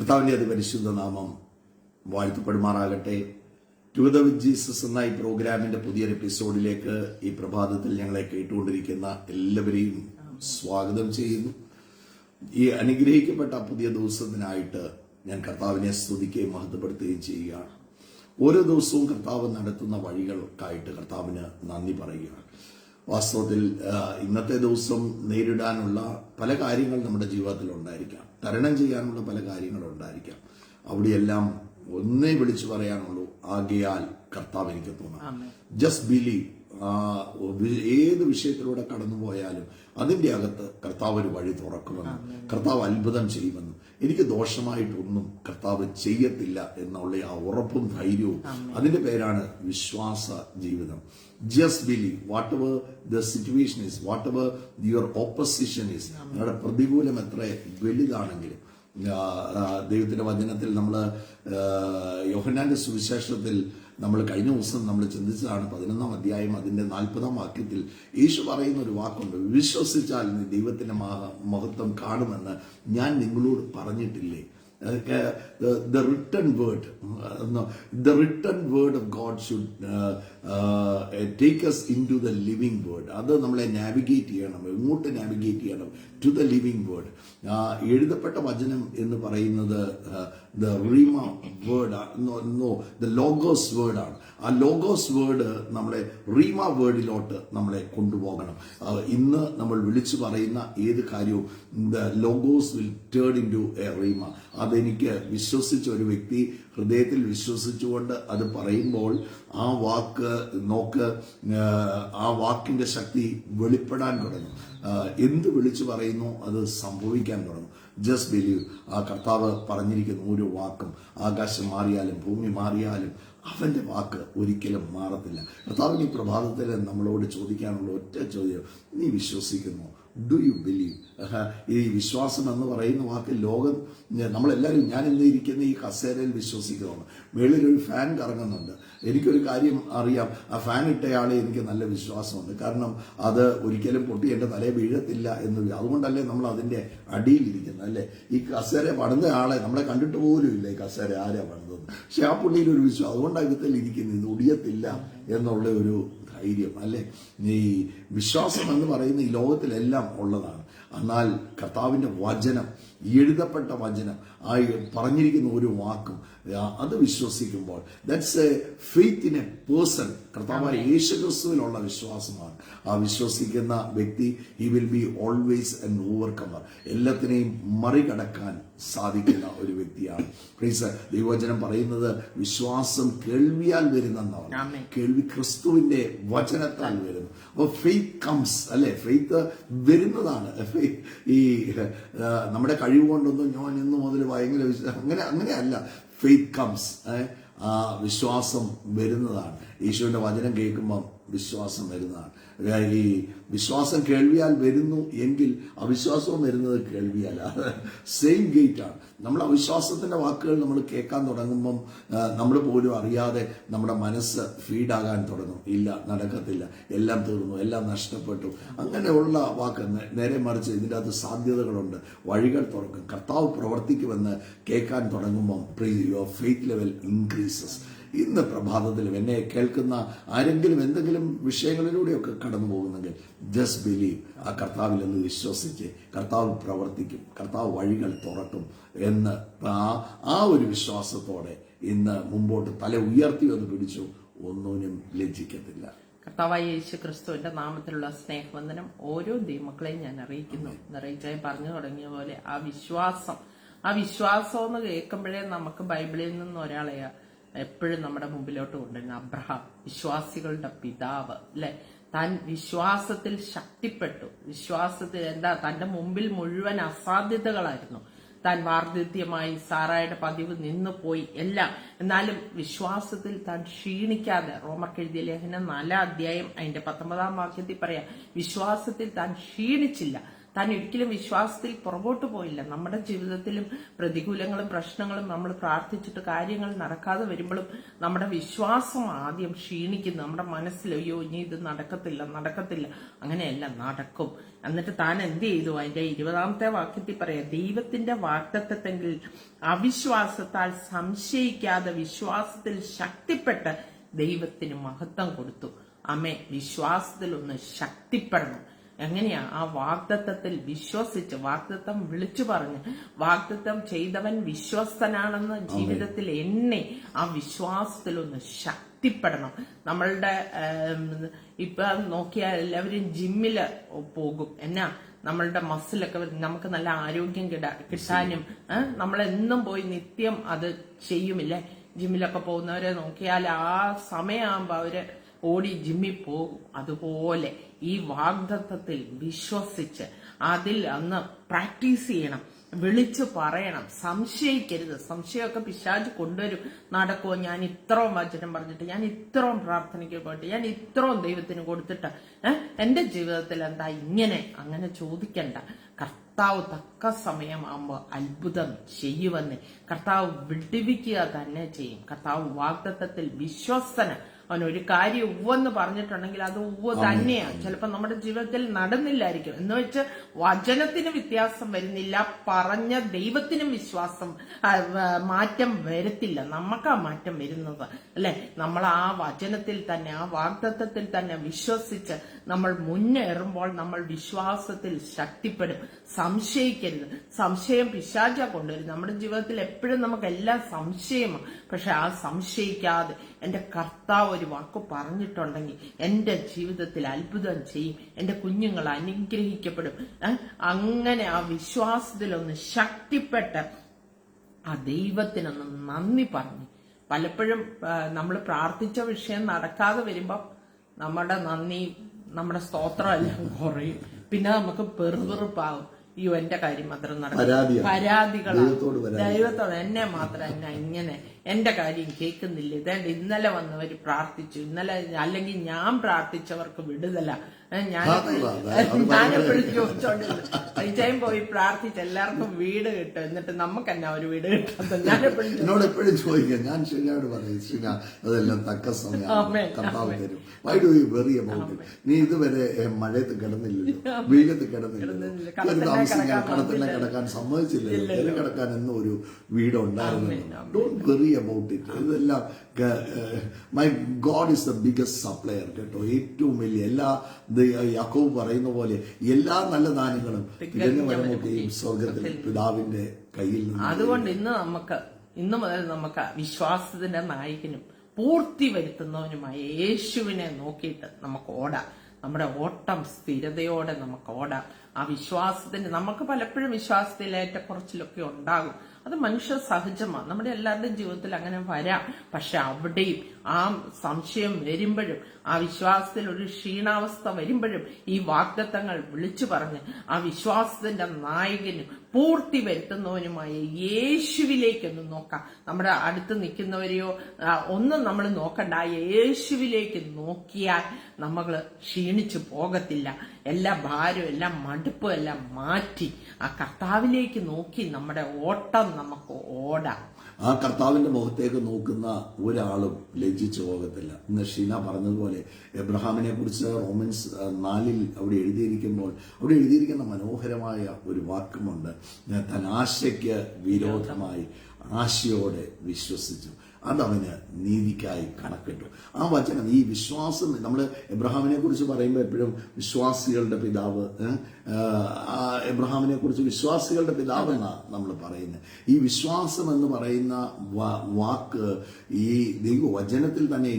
കർത്താവിന്റെ അതിപരിശുദ്ധ നാമം വാഴ്ത്തപ്പെടുമാറാകട്ടെ. ടുഗദർ വിത്ത് ജീസസ് എന്ന ഈ പ്രോഗ്രാമിന്റെ പുതിയൊരു എപ്പിസോഡിലേക്ക് ഈ പ്രഭാതത്തിൽ ഞങ്ങളെ കേട്ടുകൊണ്ടിരിക്കുന്ന എല്ലാവരെയും സ്വാഗതം ചെയ്യുന്നു. ഈ അനുഗ്രഹിക്കപ്പെട്ട പുതിയ ദിവസത്തിനായിട്ട് ഞാൻ കർത്താവിനെ സ്തുതിക്കുകയും മഹത്വപ്പെടുത്തുകയും ചെയ്യുകയാണ്. ഓരോ ദിവസവും കർത്താവ് നടത്തുന്ന വഴികൾക്കായിട്ട് കർത്താവിന് നന്ദി പറയുകയാണ്. വാസ്തവത്തിൽ ഇന്നത്തെ ദിവസം നേരിടാനുള്ള പല കാര്യങ്ങൾ നമ്മുടെ ജീവിതത്തിൽ ഉണ്ടായിരിക്കാം, തരണം ചെയ്യാനുള്ള പല കാര്യങ്ങൾ ഉണ്ടായിരിക്കാം. അവിടെയെല്ലാം ഒന്നേ വിളിച്ചു പറയാനുള്ളൂ, ആകയാൽ കർത്താവ് എനിക്ക് തോന്നാം. Just believe. ഏത് വിഷയത്തിലൂടെ കടന്നുപോയാലും അതിന്റെ അകത്ത് കർത്താവ് ഒരു വഴി തുറക്കുമെന്നും കർത്താവ് അത്ഭുതം ചെയ്യുമെന്നും എനിക്ക് ദോഷമായിട്ടൊന്നും കർത്താവ് ചെയ്യത്തില്ല എന്നുള്ള ആ ഉറപ്പും ധൈര്യവും, അതിന്റെ പേരാണ് വിശ്വാസ ജീവിതം. Just believe. What ever the situation is, what ever your opposition is, നിങ്ങളുടെ പ്രതികൂലം എത്ര വലുതാണെങ്കിലും. ദൈവത്തിന്റെ വചനത്തിൽ നമ്മൾ യോഹന്നാന്റെ സുവിശേഷത്തിൽ നമ്മൾ കഴിഞ്ഞ ദിവസം നമ്മൾ ചിന്തിച്ചതാണ്. 11-ാം അധ്യായം അതിന്റെ 40-ാം വാക്യത്തിൽ യേശു പറയുന്ന ഒരു വാക്കുണ്ട്, വിശ്വസിച്ചാൽ നീ ദൈവത്തിന്റെ മഹത്വം കാണുമെന്ന് ഞാൻ നിങ്ങളോട് പറഞ്ഞിട്ടില്ലേ. The written word of God should take us into the living word. അത് നമ്മളെ നാവിഗേറ്റ് ചെയ്യണം. എങ്ങോട്ട് നാവിഗേറ്റ് ചെയ്യണം? To the living word. എഴുതപ്പെട്ട വചനം എന്ന് പറയുന്നത് the rhema word, the logos word ആണ്. ആ ലോഗോസ് വേർഡ് നമ്മളെ റീമ വേർഡിലോട്ട് നമ്മളെ കൊണ്ടുപോകണം. ഇന്ന് നമ്മൾ വിളിച്ചു പറയുന്ന ഏത് കാര്യവും the logos will turn into a rhema. അതെനിക്ക് വിശ്വസിച്ച ഒരു വ്യക്തി ഹൃദയത്തിൽ വിശ്വസിച്ചുകൊണ്ട് അത് പറയുമ്പോൾ ആ വാക്ക് നോക്ക്, ആ വാക്കിന്റെ ശക്തി വെളിപ്പെടാൻ തുടങ്ങും. എന്ത് വിളിച്ചു പറയുന്നു അത് സംഭവിക്കാൻ തുടങ്ങും. Just believe. ആ കർത്താവ് പറഞ്ഞിരിക്കുന്ന ഒരു വാക്കും, ആകാശം മാറിയാലും ഭൂമി മാറിയാലും അവന്റെ വാക്ക് ഒരിക്കലും മാറത്തില്ല. കർത്താവിന് ഈ പ്രഭാതത്തിൽ നമ്മളോട് ചോദിക്കാനുള്ള ഒറ്റ ചോദ്യം, നീ വിശ്വസിക്കുന്നു? Do you believe? ഈ വിശ്വാസം എന്ന് പറയുന്ന വാക്ക് ലോകം, നമ്മളെല്ലാവരും, ഞാൻ ഇന്ന് ഇരിക്കുന്ന ഈ കസേരയിൽ വിശ്വസിക്കുന്നതാണ്. മേളിലൊരു ഫാൻ കറങ്ങുന്നുണ്ട്. എനിക്കൊരു കാര്യം അറിയാം, ആ ഫാൻ ഇട്ടയാളെ എനിക്ക് നല്ല വിശ്വാസമുണ്ട്. കാരണം അത് ഒരിക്കലും പൊട്ടി എൻ്റെ തലയെ വീഴത്തില്ല എന്ന്. അതുകൊണ്ടല്ലേ നമ്മൾ അതിൻ്റെ അടിയിലിരിക്കുന്നത്, അല്ലേ? ഈ കസേര പണിത ആളെ നമ്മളെ കണ്ടിട്ട് പോലും ഇല്ല, ഈ കസേര ആരാ പണിതെന്ന്. പക്ഷെ ആ പുള്ളിയിൽ ഒരു വിശ്വാസം, അതുകൊണ്ടാണ് ഇതിൽ ഇരിക്കുന്നത്, ഇത് ഒടിയത്തില്ല എന്നുള്ള ഒരു ധൈര്യം, അല്ലേ? ഈ വിശ്വാസം എന്ന് പറയുന്ന ഈ ലോകത്തിലെല്ലാം ഉള്ളതാണ്. എന്നാൽ കർത്താവിന്റെ വചനം, എഴുതപ്പെട്ട വചനം, ആ പറഞ്ഞിരിക്കുന്ന ഒരു വാക്കും അത് വിശ്വസിക്കുമ്പോൾ that's a faith in a person. കർത്താവായ യേശുക്രിസ്തുവിലുള്ള വിശ്വാസമാണ്. ആ വിശ്വസിക്കുന്ന വ്യക്തി he will be always an overcomer. എല്ലാത്തിനെയും മറികടക്കാൻ സാധിക്കുന്ന ഒരു വ്യക്തിയാണ്. ദൈവവചനം പറയുന്നത് വിശ്വാസം കേൾവിയാൽ വരുന്നെന്നാണ്. കേൾവി ക്രിസ്തുവിന്റെ വചനത്താൽ വരുന്നു. അപ്പോൾ ഫെയ്ത്ത് കംസ്, അല്ലെ? ഫെയ്ത്ത് വരുന്നതാണ്. ഈ നമ്മുടെ കഴിവ് കൊണ്ടൊന്നും ഞാൻ ഇന്നു മുതൽ ഭയങ്കര അങ്ങനെയല്ല. Faith comes. വിശ്വാസം വരുന്നതാണ്. യേശുവിന്റെ വചനം കേൾക്കുമ്പം വിശ്വാസം വരുന്നതാണ്. ഈ വിശ്വാസം കേൾവിയാൽ വരുന്നു എങ്കിൽ അവിശ്വാസവും വരുന്നത് കേൾവിയാലാണ്. സെയിം ഗേറ്റ് ആണ്. നമ്മൾ അവിശ്വാസത്തിന്റെ വാക്കുകൾ നമ്മൾ കേൾക്കാൻ തുടങ്ങുമ്പം നമ്മൾ പോലും അറിയാതെ നമ്മുടെ മനസ്സ് ഫീഡാകാൻ തുടങ്ങും. ഇല്ല, നടക്കത്തില്ല, എല്ലാം തീർന്നു, എല്ലാം നഷ്ടപ്പെട്ടു, അങ്ങനെയുള്ള വാക്ക്. നേരെ മറിച്ച് ഇതിൻ്റെ അകത്ത് സാധ്യതകളുണ്ട്, വഴികൾ തുറക്കും, കർത്താവ് പ്രവർത്തിക്കുമെന്ന് കേൾക്കാൻ തുടങ്ങുമ്പം യുവർ ഫെയ്ത്ത് ലെവൽ ഇൻക്രീസസ്. ഇന്ന് പ്രഭാതത്തിൽ എന്നെ കേൾക്കുന്ന ആരെങ്കിലും എന്തെങ്കിലും വിഷയങ്ങളിലൂടെയൊക്കെ കടന്നു പോകുന്നെങ്കിൽ ജസ്റ്റ് ബിലീവ്. ആ കർത്താവിൽ എന്ന് വിശ്വസിച്ച് കർത്താവ് പ്രവർത്തിക്കും, കർത്താവ് വഴികൾ തുറക്കും എന്ന് ആ ഒരു വിശ്വാസത്തോടെ ഇന്ന് മുമ്പോട്ട് തല ഉയർത്തി വന്ന് പിടിച്ചു, ഒന്നിനും ലജ്ജിക്കത്തില്ല. കർത്താവായ യേശു ക്രിസ്തുവിന്റെ നാമത്തിലുള്ള സ്നേഹവന്ദനം ഓരോ ദൈവമക്കളെയും ഞാൻ അറിയിക്കുന്നു. നിറയിച്ചായി പറഞ്ഞു തുടങ്ങിയ പോലെ ആ വിശ്വാസം എന്ന് കേൾക്കുമ്പോഴേ നമുക്ക് ബൈബിളിൽ നിന്ന് ഒരാളെ എപ്പോഴും നമ്മുടെ മുമ്പിലോട്ട് കൊണ്ടുവരുന്ന അബ്രഹാം, വിശ്വാസികളുടെ പിതാവ്, അല്ലെ? താൻ വിശ്വാസത്തിൽ ശക്തിപ്പെട്ടു. വിശ്വാസത്തിൽ തന്റെ മുമ്പിൽ മുഴുവൻ അസാധ്യതകളായിരുന്നു. താൻ വാർദ്ധക്യമായി, സാറായുടെ പതിവ് നിന്നു പോയി, എല്ലാം. എന്നാലും വിശ്വാസത്തിൽ താൻ ക്ഷീണിക്കാതെ, റോമർക്കെഴുതിയ ലേഖനം 4-ാം അധ്യായം അതിന്റെ 19-ാം വാക്യത്തിൽ പറയാം, വിശ്വാസത്തിൽ താൻ ക്ഷീണിച്ചില്ല. താൻ ഒരിക്കലും വിശ്വാസത്തിൽ പുറകോട്ട് പോയില്ല. നമ്മുടെ ജീവിതത്തിലും പ്രതികൂലങ്ങളും പ്രശ്നങ്ങളും നമ്മൾ പ്രാർത്ഥിച്ചിട്ട് കാര്യങ്ങൾ നടക്കാതെ വരുമ്പോഴും നമ്മുടെ വിശ്വാസം ആദ്യം ക്ഷീണിക്കുന്നു. നമ്മുടെ മനസ്സിൽ അയ്യോ ഇനി ഇത് നടക്കത്തില്ല. അങ്ങനെയല്ല, നടക്കും. എന്നിട്ട് താൻ എന്ത് ചെയ്തു? അതിന്റെ 20ാമത്തെ വാക്യത്തിൽ പറയാം, ദൈവത്തിന്റെ വാഗ്ദത്തത്തെങ്കിൽ അവിശ്വാസത്താൽ സംശയിക്കാതെ വിശ്വാസത്തിൽ ശക്തിപ്പെട്ട് ദൈവത്തിന് മഹത്വം കൊടുത്തു. ആമേൻ. വിശ്വാസത്തിൽ ഒന്ന് ശക്തിപ്പെടണം. എങ്ങനെയാ? ആ വാഗ്ദത്തത്തിൽ വിശ്വസിച്ച്, വാഗ്ദത്തം വിളിച്ചു പറഞ്ഞ്, വാഗ്ദത്തം ചെയ്തവൻ വിശ്വസ്തനാണെന്ന് ജീവിതത്തിൽ എണ്ണി ആ വിശ്വാസത്തിൽ ഒന്ന് ശക്തിപ്പെടണം. നമ്മളുടെ ഇപ്പൊ നോക്കിയാൽ എല്ലാവരും ജിമ്മില് പോകും. എന്നാ നമ്മളുടെ മസിലൊക്കെ നമുക്ക് നല്ല ആരോഗ്യം കിട്ടാനും നമ്മളെന്നും പോയി നിത്യം അത് ചെയ്യുമില്ലേ? ജിമ്മിലൊക്കെ പോകുന്നവരെ നോക്കിയാൽ ആ സമയമാകുമ്പോ അവര് ഓടി ജിമ്മിൽ പോകും. അതുപോലെ ഈ വാഗ്ദത്തത്തിൽ വിശ്വസിച്ച് അതിൽ അന്ന് പ്രാക്ടീസ് ചെയ്യണം, വിളിച്ചു പറയണം, സംശയിക്കരുത്. സംശയമൊക്കെ പിശാച് കൊണ്ടുവരും. നടക്കുമോ? ഞാൻ ഇത്രയും വചനം പറഞ്ഞിട്ട്, ഞാൻ ഇത്രയും പ്രാർത്ഥനയ്ക്ക് പോയിട്ട്, ഞാൻ ഇത്രയും ദൈവത്തിന് കൊടുത്തിട്ട് എന്റെ ജീവിതത്തിൽ എന്താ ഇങ്ങനെ? അങ്ങനെ ചോദിക്കണ്ട. കർത്താവ് തക്ക സമയമാകുമ്പോൾ അത്ഭുതം ചെയ്യുവെന്ന്. കർത്താവ് വിടുവിക്കുക തന്നെ ചെയ്യും. കർത്താവ് വാഗ്ദത്തത്തിൽ വിശ്വസ്തന്. അവൻ ഒരു കാര്യം ഉവ്വെന്ന് പറഞ്ഞിട്ടുണ്ടെങ്കിൽ അത് ഉവ്വ് തന്നെയാണ്. ചിലപ്പോൾ നമ്മുടെ ജീവിതത്തിൽ നടന്നില്ലായിരിക്കും. എന്ന് വെച്ച് വചനത്തിന് വ്യത്യാസം വരുന്നില്ല, പറഞ്ഞ ദൈവത്തിനും മാറ്റം വരത്തില്ല. നമുക്കാ മാറ്റം വരുന്നത്, അല്ലെ? നമ്മൾ ആ വചനത്തിൽ തന്നെ, ആ വാഗ്ദത്തത്തിൽ തന്നെ വിശ്വസിച്ച് നമ്മൾ മുന്നേറുമ്പോൾ നമ്മൾ വിശ്വാസത്തിൽ ശക്തിപ്പെടും. സംശയിക്കരുത്. സംശയം പിശാചാ കൊണ്ടുവരും. നമ്മുടെ ജീവിതത്തിൽ എപ്പോഴും നമുക്ക് എല്ലാം സംശയമാണ്. പക്ഷെ ആ സംശയിക്കാതെ എന്റെ കർത്താവ് ഒരു വാക്ക് പറഞ്ഞിട്ടുണ്ടെങ്കിൽ എന്റെ ജീവിതത്തിൽ അത്ഭുതം ചെയ്യും, എന്റെ കുഞ്ഞുങ്ങൾ അനുഗ്രഹിക്കപ്പെടും. അങ്ങനെ ആ വിശ്വാസത്തിലൊന്ന് ശക്തിപ്പെട്ട് ആ ദൈവത്തിനൊന്ന് നന്ദി പറഞ്ഞ്, പലപ്പോഴും നമ്മൾ പ്രാർത്ഥിച്ച വിഷയം നടക്കാതെ വരുമ്പോ നമ്മുടെ നന്ദി, നമ്മുടെ സ്തോത്രം എല്ലാം കുറയും. പിന്നെ നമുക്ക് പെറുപെറുപ്പാവും. അയ്യോ എന്റെ കാര്യം മാത്രം നടക്കും. പരാതികളാണ് ദൈവത്തോട്. എന്നെ മാത്രം ഇങ്ങനെ എന്റെ കാര്യം കേൾക്കുന്നില്ല. ഇതേണ്ട ഇന്നലെ വന്നവര് പ്രാർത്ഥിച്ചു, ഇന്നലെ അല്ലെങ്കിൽ ഞാൻ പ്രാർത്ഥിച്ചവർക്ക് വിടുതല. ഞാനെപ്പോഴും ചോദിച്ചോണ്ടിരുന്നു, പരിചയം പോയി പ്രാർത്ഥിച്ച് എല്ലാവർക്കും വീട് കിട്ടും, എന്നിട്ട് നമുക്ക് എന്നാ ഒരു വീട് കിട്ടാത്ത? എന്നോട് എപ്പോഴും ചോദിക്കാം. ഞാൻ ശ്രീനോട് പറയും, ശ്രീന അതെല്ലാം തക്ക സമയം കർത്താവ് തരും. Why do you very about it? നീ ഇതുവരെ മഴയത്ത് കിടന്നില്ലല്ലോ, വെയിലത്ത് കിടന്നില്ലല്ലോ, കടത്തിനെ കിടക്കാൻ സമ്മതിച്ചില്ലല്ലോ, ഇതിൽ കിടക്കാൻ എന്നും ഒരു വീടുണ്ടായിരുന്നു. Don't worry about it. ഇതെല്ലാം my God is the biggest supplier കേട്ടോ. ഏറ്റവും വലിയ എല്ലാ യാക്കോബ് പറയുന്ന പോലെ എല്ലാ നല്ല ദാനങ്ങളും ഇതിന് വരമൊക്കെയും സ്വർഗത്തിൽ പിതാവിന്റെ കയ്യിൽ നിന്ന്. അതുകൊണ്ട് ഇന്ന് മുതൽ നമുക്ക് വിശ്വാസത്തിന്റെ നായകനും പൂർത്തി വരുത്തുന്നവനുമായ യേശുവിനെ നോക്കിയിട്ട് നമുക്ക് ഓടാം. നമ്മുടെ ഓട്ടം സ്ഥിരതയോടെ നമുക്ക് ഓടാം. ആ വിശ്വാസത്തിന്റെ, നമുക്ക് പലപ്പോഴും വിശ്വാസത്തിൽ ഏറ്റക്കുറച്ചിലൊക്കെ ഉണ്ടാകും. അത് മനുഷ്യ സഹജമാണ്. നമ്മുടെ എല്ലാവരുടെയും ജീവിതത്തിൽ അങ്ങനെ വരാം. പക്ഷെ അവിടെയും ആ സംശയം വരുമ്പോഴും, ആ വിശ്വാസത്തിൽ ഒരു ക്ഷീണാവസ്ഥ വരുമ്പോഴും ഈ വാഗ്ദത്തങ്ങൾ വിളിച്ചു പറഞ്ഞ് ആ വിശ്വാസത്തിന്റെ നായകനും പൂർത്തി വരുത്തുന്നവനുമായ യേശുവിലേക്കൊന്ന് നോക്കാം. നമ്മുടെ അടുത്ത് നിൽക്കുന്നവരെയോ ഒന്നും നമ്മൾ നോക്കണ്ട. ആ യേശുവിലേക്ക് നോക്കിയാൽ നമ്മൾ ക്ഷീണിച്ചു പോകത്തില്ല. എല്ലാ ഭാരവും, എല്ലാം മടുപ്പും എല്ലാം മാറ്റി ആ കർത്താവിലേക്ക് നോക്കി നമ്മുടെ ഓട്ടം നമുക്ക് ഓടാം. ആ കർത്താവിന്റെ മുഖത്തേക്ക് നോക്കുന്ന ഒരാളും ലജ്ജിച്ചു പോകത്തില്ല. ഇന്ന് ഷീന പറഞ്ഞതുപോലെ എബ്രഹാമിനെ കുറിച്ച് റോമൻസ് 4 അവിടെ എഴുതിയിരിക്കുന്ന മനോഹരമായ ഒരു വാക്കുമുണ്ട്. താൻ ആശയ്ക്ക് വിരോധമായി ആശയോടെ വിശ്വസിച്ചു, അതവന് നീതിക്കായി കണക്കിട്ടു. ആ വചനം, ഈ വിശ്വാസം, നമ്മൾ എബ്രഹാമിനെ കുറിച്ച് പറയുമ്പോൾ എപ്പോഴും വിശ്വാസികളുടെ പിതാവ്, എബ്രഹാമിനെ കുറിച്ച് വിശ്വാസികളുടെ പിതാവ് എന്നാണ് നമ്മൾ പറയുന്നത്. ഈ വിശ്വാസം എന്ന് പറയുന്ന വാക്ക് ഈ ദൈവവചനത്തിൽ തന്നെ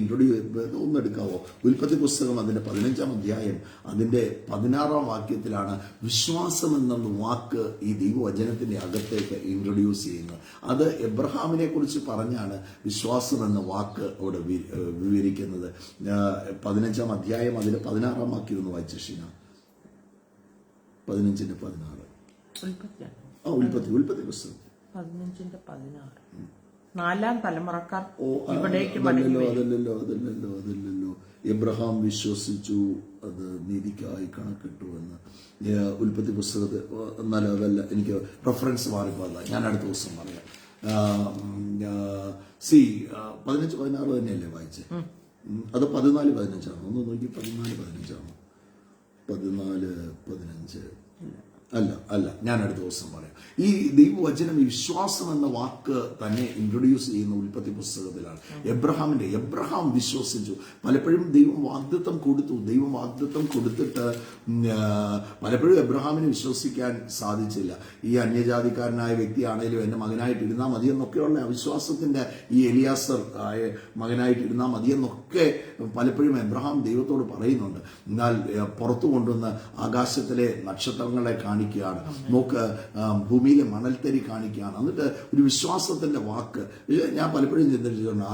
ഒന്നെടുക്കാവോ? ഉൽപ്പത്തി പുസ്തകം അതിന്റെ 15-ാം അധ്യായം അതിന്റെ 16-ാം വാക്യത്തിലാണ് വിശ്വാസം എന്ന വാക്ക് ഈ ദൈവവചനത്തിന്റെ അകത്തേക്ക് ഇൻട്രൊഡ്യൂസ് ചെയ്യുന്നത്. അത് എബ്രഹാമിനെ കുറിച്ച് പറഞ്ഞാണ് വിശ്വാസം എന്ന വാക്ക് അവിടെ വിവരിക്കുന്നത്. 15-ാം അധ്യായം അതിന്റെ 16-ാം വാക്യം ഒന്ന് വായിച്ച ഷീന. 15-16 ഉൽപ്പത്തി പുസ്തകം 15-16 4-ാം തലമുറക്കാർ ഇവിടേക്ക് അതല്ലല്ലോ. എബ്രഹാം വിശ്വസിച്ചു, അത് നീതിക്കായി കണക്കിട്ടു എന്ന് ഉൽപ്പത്തി പുസ്തകത്തിൽ. എന്നാലും അതല്ല, എനിക്ക് റെഫറൻസ് മാറിപ്പോയല്ല, ഞാൻ അടുത്ത ദിവസം പറയാം. 15-16 തന്നെയല്ലേ വായിച്ചേ? അത് 14-15 ഒന്ന് നോക്കി. 14-15 14-15 അല്ല, ഞാൻ അടുത്ത ദിവസം പറയാം. ഈ ദൈവവചനം, ഈ വിശ്വാസം എന്ന വാക്ക് തന്നെ ഇൻട്രൊഡ്യൂസ് ചെയ്യുന്ന ഉൽപ്പത്തി പുസ്തകത്തിലാണ്. എബ്രഹാം വിശ്വസിച്ചു. പലപ്പോഴും ദൈവം വാഗ്ദത്തം കൊടുത്തിട്ട് പലപ്പോഴും എബ്രഹാമിന് വിശ്വസിക്കാൻ സാധിച്ചില്ല. ഈ അന്യജാതിക്കാരനായ വ്യക്തിയാണേലും എന്റെ മകനായിട്ട് ഇരുന്നാൽ മതിയെന്നൊക്കെയുള്ള അവിശ്വാസത്തിന്റെ, ഈ എലിയാസർ ആയ മകനായിട്ട് ഇരുന്നാൽ മതിയെന്നൊക്കെ പലപ്പോഴും എബ്രഹാം ദൈവത്തോട് പറയുന്നുണ്ട്. എന്നാൽ പുറത്തു കൊണ്ടുവന്ന് ആകാശത്തിലെ നക്ഷത്രങ്ങളെ കാണിക്കുകയാണ്, നോക്ക് ഭൂമിയിലെ മണൽത്തരി കാണിക്കുകയാണ്. എന്നിട്ട് ഒരു വിശ്വാസത്തിന്റെ വാക്ക് ഞാൻ പലപ്പോഴും ചിന്തിച്ചിട്ടുണ്ട്.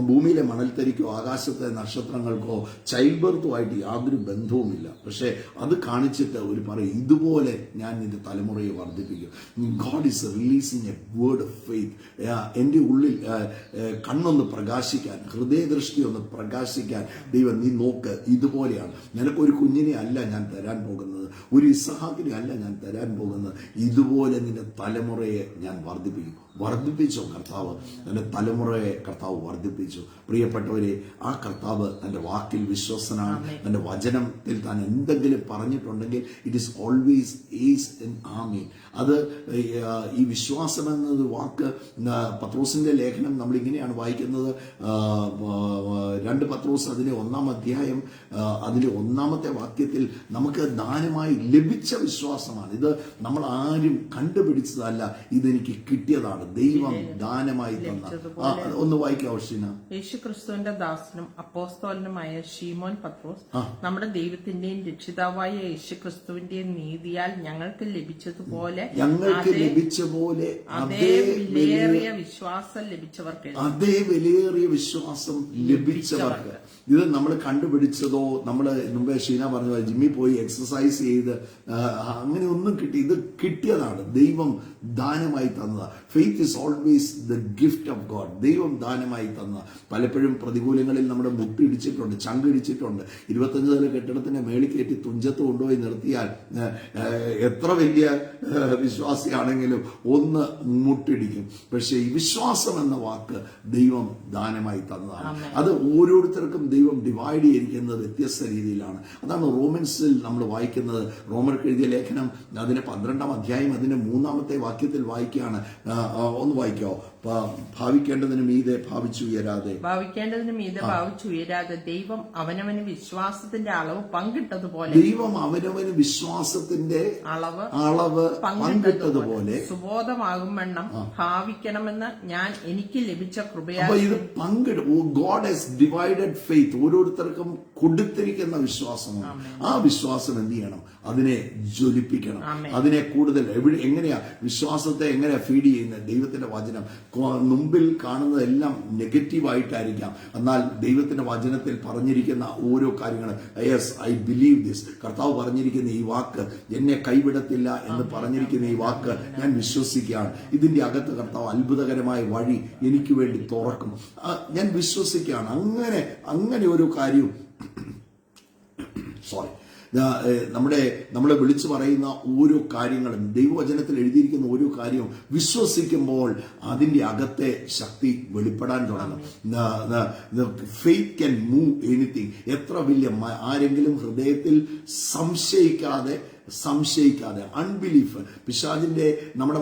ഭൂമിയിലെ മണൽത്തരിക്കോ ആകാശത്തെ നക്ഷത്രങ്ങൾക്കോ ചൈൽഡ് ബർത്തുമായിട്ട് യാതൊരു ബന്ധവുമില്ല. പക്ഷെ അത് കാണിച്ചിട്ട് ഒരു പറയും, ഇതുപോലെ ഞാൻ നിന്റെ തലമുറയെ വർദ്ധിപ്പിക്കും. God is releasing A word of faith. എൻ്റെ ഉള്ളിൽ കണ്ണൊന്ന് പ്രകാശിക്കാൻ, ഹൃദയദൃഷ്ടി ഒന്ന് പ്രകാശിക്കാൻ, ദൈവം നീ നോക്ക്, ഇതുപോലെയാണ്. നിനക്കൊരു കുഞ്ഞിനെ അല്ല ഞാൻ തരാൻ പോകുന്നത്, ഒരു ഇസഹാക്കിനെ അല്ല ഞാൻ തരാൻ പോകുന്നത്, ഇതുപോലെ നിന്റെ തലമുറയെ ഞാൻ വർദ്ധിപ്പിച്ചോ കർത്താവ്. തന്റെ തലമുറയെ കർത്താവ് വർദ്ധിപ്പിച്ചു. പ്രിയപ്പെട്ടവരെ, ആ കർത്താവ് തന്റെ വാക്കിൽ വിശ്വസനാണ്. തന്റെ വചനത്തിൽ താൻ എന്തെങ്കിലും പറഞ്ഞിട്ടുണ്ടെങ്കിൽ it is always yes and amen. അത് ഈ വിശ്വാസം എന്നത് വാക്ക്, പത്രോസിന്റെ ലേഖനം നമ്മൾ ഇങ്ങനെയാണ് വായിക്കുന്നത്. 2 പത്രോസ് അതിലെ 1-ാം അധ്യായം അതിലെ 1-ാമത്തെ വാക്യത്തിൽ നമുക്ക് ദാനമായി ലഭിച്ച വിശ്വാസമാണ്. ഇത് നമ്മൾ ആരും കണ്ടുപിടിച്ചതല്ല, ഇതെനിക്ക് കിട്ടിയതാണ്, ദൈവം ദാനമായി തന്ന. ഒന്ന് വായിക്കാം ഷീന. യേശുക്രിസ്തുവിന്റെ ദാസനും അപ്പോസ്തലനുമായ ശീമോൻ പത്രോസ്, നമ്മുടെ ദൈവത്തിന്റെയും രക്ഷിതാവായ യേശുക്രിസ്തുവിന്റെയും നീതിയാൽ ഞങ്ങൾക്ക് ലഭിച്ച പോലെ അതേ വിലയേറിയ വിശ്വാസം ലഭിച്ചവർക്ക്. ഇത് നമ്മൾ കണ്ടുപിടിച്ചതോ, നമ്മൾ മുമ്പേ ഷീന പറഞ്ഞ ജിമ്മിൽ പോയി എക്സസൈസ് ചെയ്ത് അങ്ങനെ ഒന്നും ഇത് കിട്ടിയതാണ്, ദൈവം ദാനമായി തന്നതാണ്. Faith is always the gift of God. ദൈവം ദാനമായി തന്ന. പലപ്പോഴും പ്രതികൂലങ്ങളിൽ നമ്മുടെ മുട്ടിടിച്ചിട്ടുണ്ട്, ചങ്കിടിച്ചിട്ടുണ്ട്. 25 നില കെട്ടിടത്തിന്റെ മേളിൽ കയറ്റി തുഞ്ചത്ത് കൊണ്ടുപോയി നിർത്തിയാൽ എത്ര വലിയ വിശ്വാസിയാണെങ്കിലും ഒന്ന് മുട്ടിടിക്കും. പക്ഷെ ഈ വിശ്വാസം എന്ന വാക്ക് ദൈവം ദാനമായി തന്നതാണ്. അത് ഓരോരുത്തർക്കും ദൈവം ഡിവൈഡ് ചെയ്തിരിക്കുന്നത് വ്യത്യസ്ത രീതിയിലാണ്. അതാണ് റോമൻസിൽ നമ്മൾ വായിക്കുന്നത്. റോമർക്ക് എഴുതിയ ലേഖനം അതിന്റെ 12-ാം അധ്യായം അതിന്റെ 3-ാമത്തെ വാക്യത്തിൽ വായിക്കുകയാണ്. ഒന്ന് വായിക്കാവോ? ഭാവിക്കേണ്ടതിന് മീതെ ഭാവിച്ചുയരാതെ ദൈവം അവനവന് വിശ്വാസത്തിന്റെ അളവ് പങ്കിട്ടതുപോലെ സുബോധമാകും വണ്ണം ഭാവിക്കണമെന്ന് ഞാൻ എനിക്ക് ലഭിച്ച കൃപയാൽ. ഇത് ഗോഡ് ഹാസ് ഡിവൈഡഡ് ഫെയ്ത്ത്. ഓരോരുത്തർക്കും കൊടുത്തിരിക്കുന്ന വിശ്വാസമാണ്. ആ വിശ്വാസം എന്ത് ചെയ്യണം? അതിനെ ജ്വലിപ്പിക്കണം. അതിനെ കൂടുതൽ എങ്ങനെയാ വിശ്വാസത്തെ എങ്ങനെയാ ഫീഡ് ചെയ്യുന്നത്? ദൈവത്തിന്റെ വചനം. മുമ്പിൽ കാണുന്നതെല്ലാം നെഗറ്റീവായിട്ടായിരിക്കാം, എന്നാൽ ദൈവത്തിന്റെ വചനത്തിൽ പറഞ്ഞിരിക്കുന്ന ഓരോ കാര്യങ്ങളും, യെസ് ഐ ബിലീവ് ദിസ്, കർത്താവ് പറഞ്ഞിരിക്കുന്ന ഈ വാക്ക് എന്നെ കൈവിടത്തില്ല എന്ന് പറഞ്ഞിരിക്കുന്ന ഈ വാക്ക് ഞാൻ വിശ്വസിക്കുകയാണ്. ഇതിന്റെ അകത്ത് കർത്താവ് അത്ഭുതകരമായ വഴി എനിക്ക് വേണ്ടി തുറക്കും, ഞാൻ വിശ്വസിക്കുകയാണ്. അങ്ങനെ ഒരു കാര്യവും നമ്മളെ വിളിച്ചു പറയുന്ന ഓരോ കാര്യങ്ങളും, ദൈവവചനത്തിൽ എഴുതിയിരിക്കുന്ന ഓരോ കാര്യവും വിശ്വസിക്കുമ്പോൾ അതിന്റെ അകത്തെ ശക്തി വെളിപ്പെടാൻ തുടങ്ങും. Faith can move anything. എത്ര വലിയ ആരെങ്കിലും ഹൃദയത്തിൽ സംശയിക്കാതെ അൺബിലീഫ്, പിശാചിന്റെ നമ്മുടെ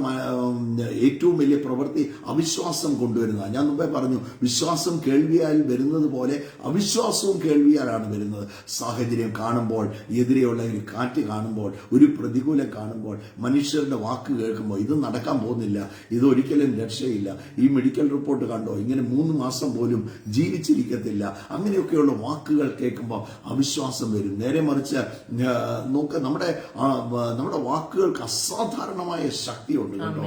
ഏറ്റവും വലിയ പ്രവൃത്തി അവിശ്വാസം കൊണ്ടുവരുന്നത്. ഞാൻ മുമ്പേ പറഞ്ഞു, വിശ്വാസം കേൾവിയാൽ വരുന്നത് പോലെ അവിശ്വാസവും കേൾവിയാലാണ് വരുന്നത്. സാഹചര്യം കാണുമ്പോൾ, എതിരെയുള്ള ഒരു കാറ്റ് കാണുമ്പോൾ, ഒരു പ്രതികൂലം കാണുമ്പോൾ, മനുഷ്യരുടെ വാക്ക് കേൾക്കുമ്പോൾ ഇത് നടക്കാൻ പോകുന്നില്ല, ഇതൊരിക്കലും രക്ഷയില്ല, ഈ മെഡിക്കൽ റിപ്പോർട്ട് കണ്ടോ, ഇങ്ങനെ 3 മാസം പോലും ജീവിച്ചിരിക്കത്തില്ല, അങ്ങനെയൊക്കെയുള്ള വാക്കുകൾ കേൾക്കുമ്പോൾ അവിശ്വാസം വരും. നേരെ മറിച്ച് നോക്ക്, നമ്മുടെ നമ്മുടെ വാക്കുകൾക്ക് അസാധാരണമായ ശക്തിയുണ്ട് കേട്ടോ.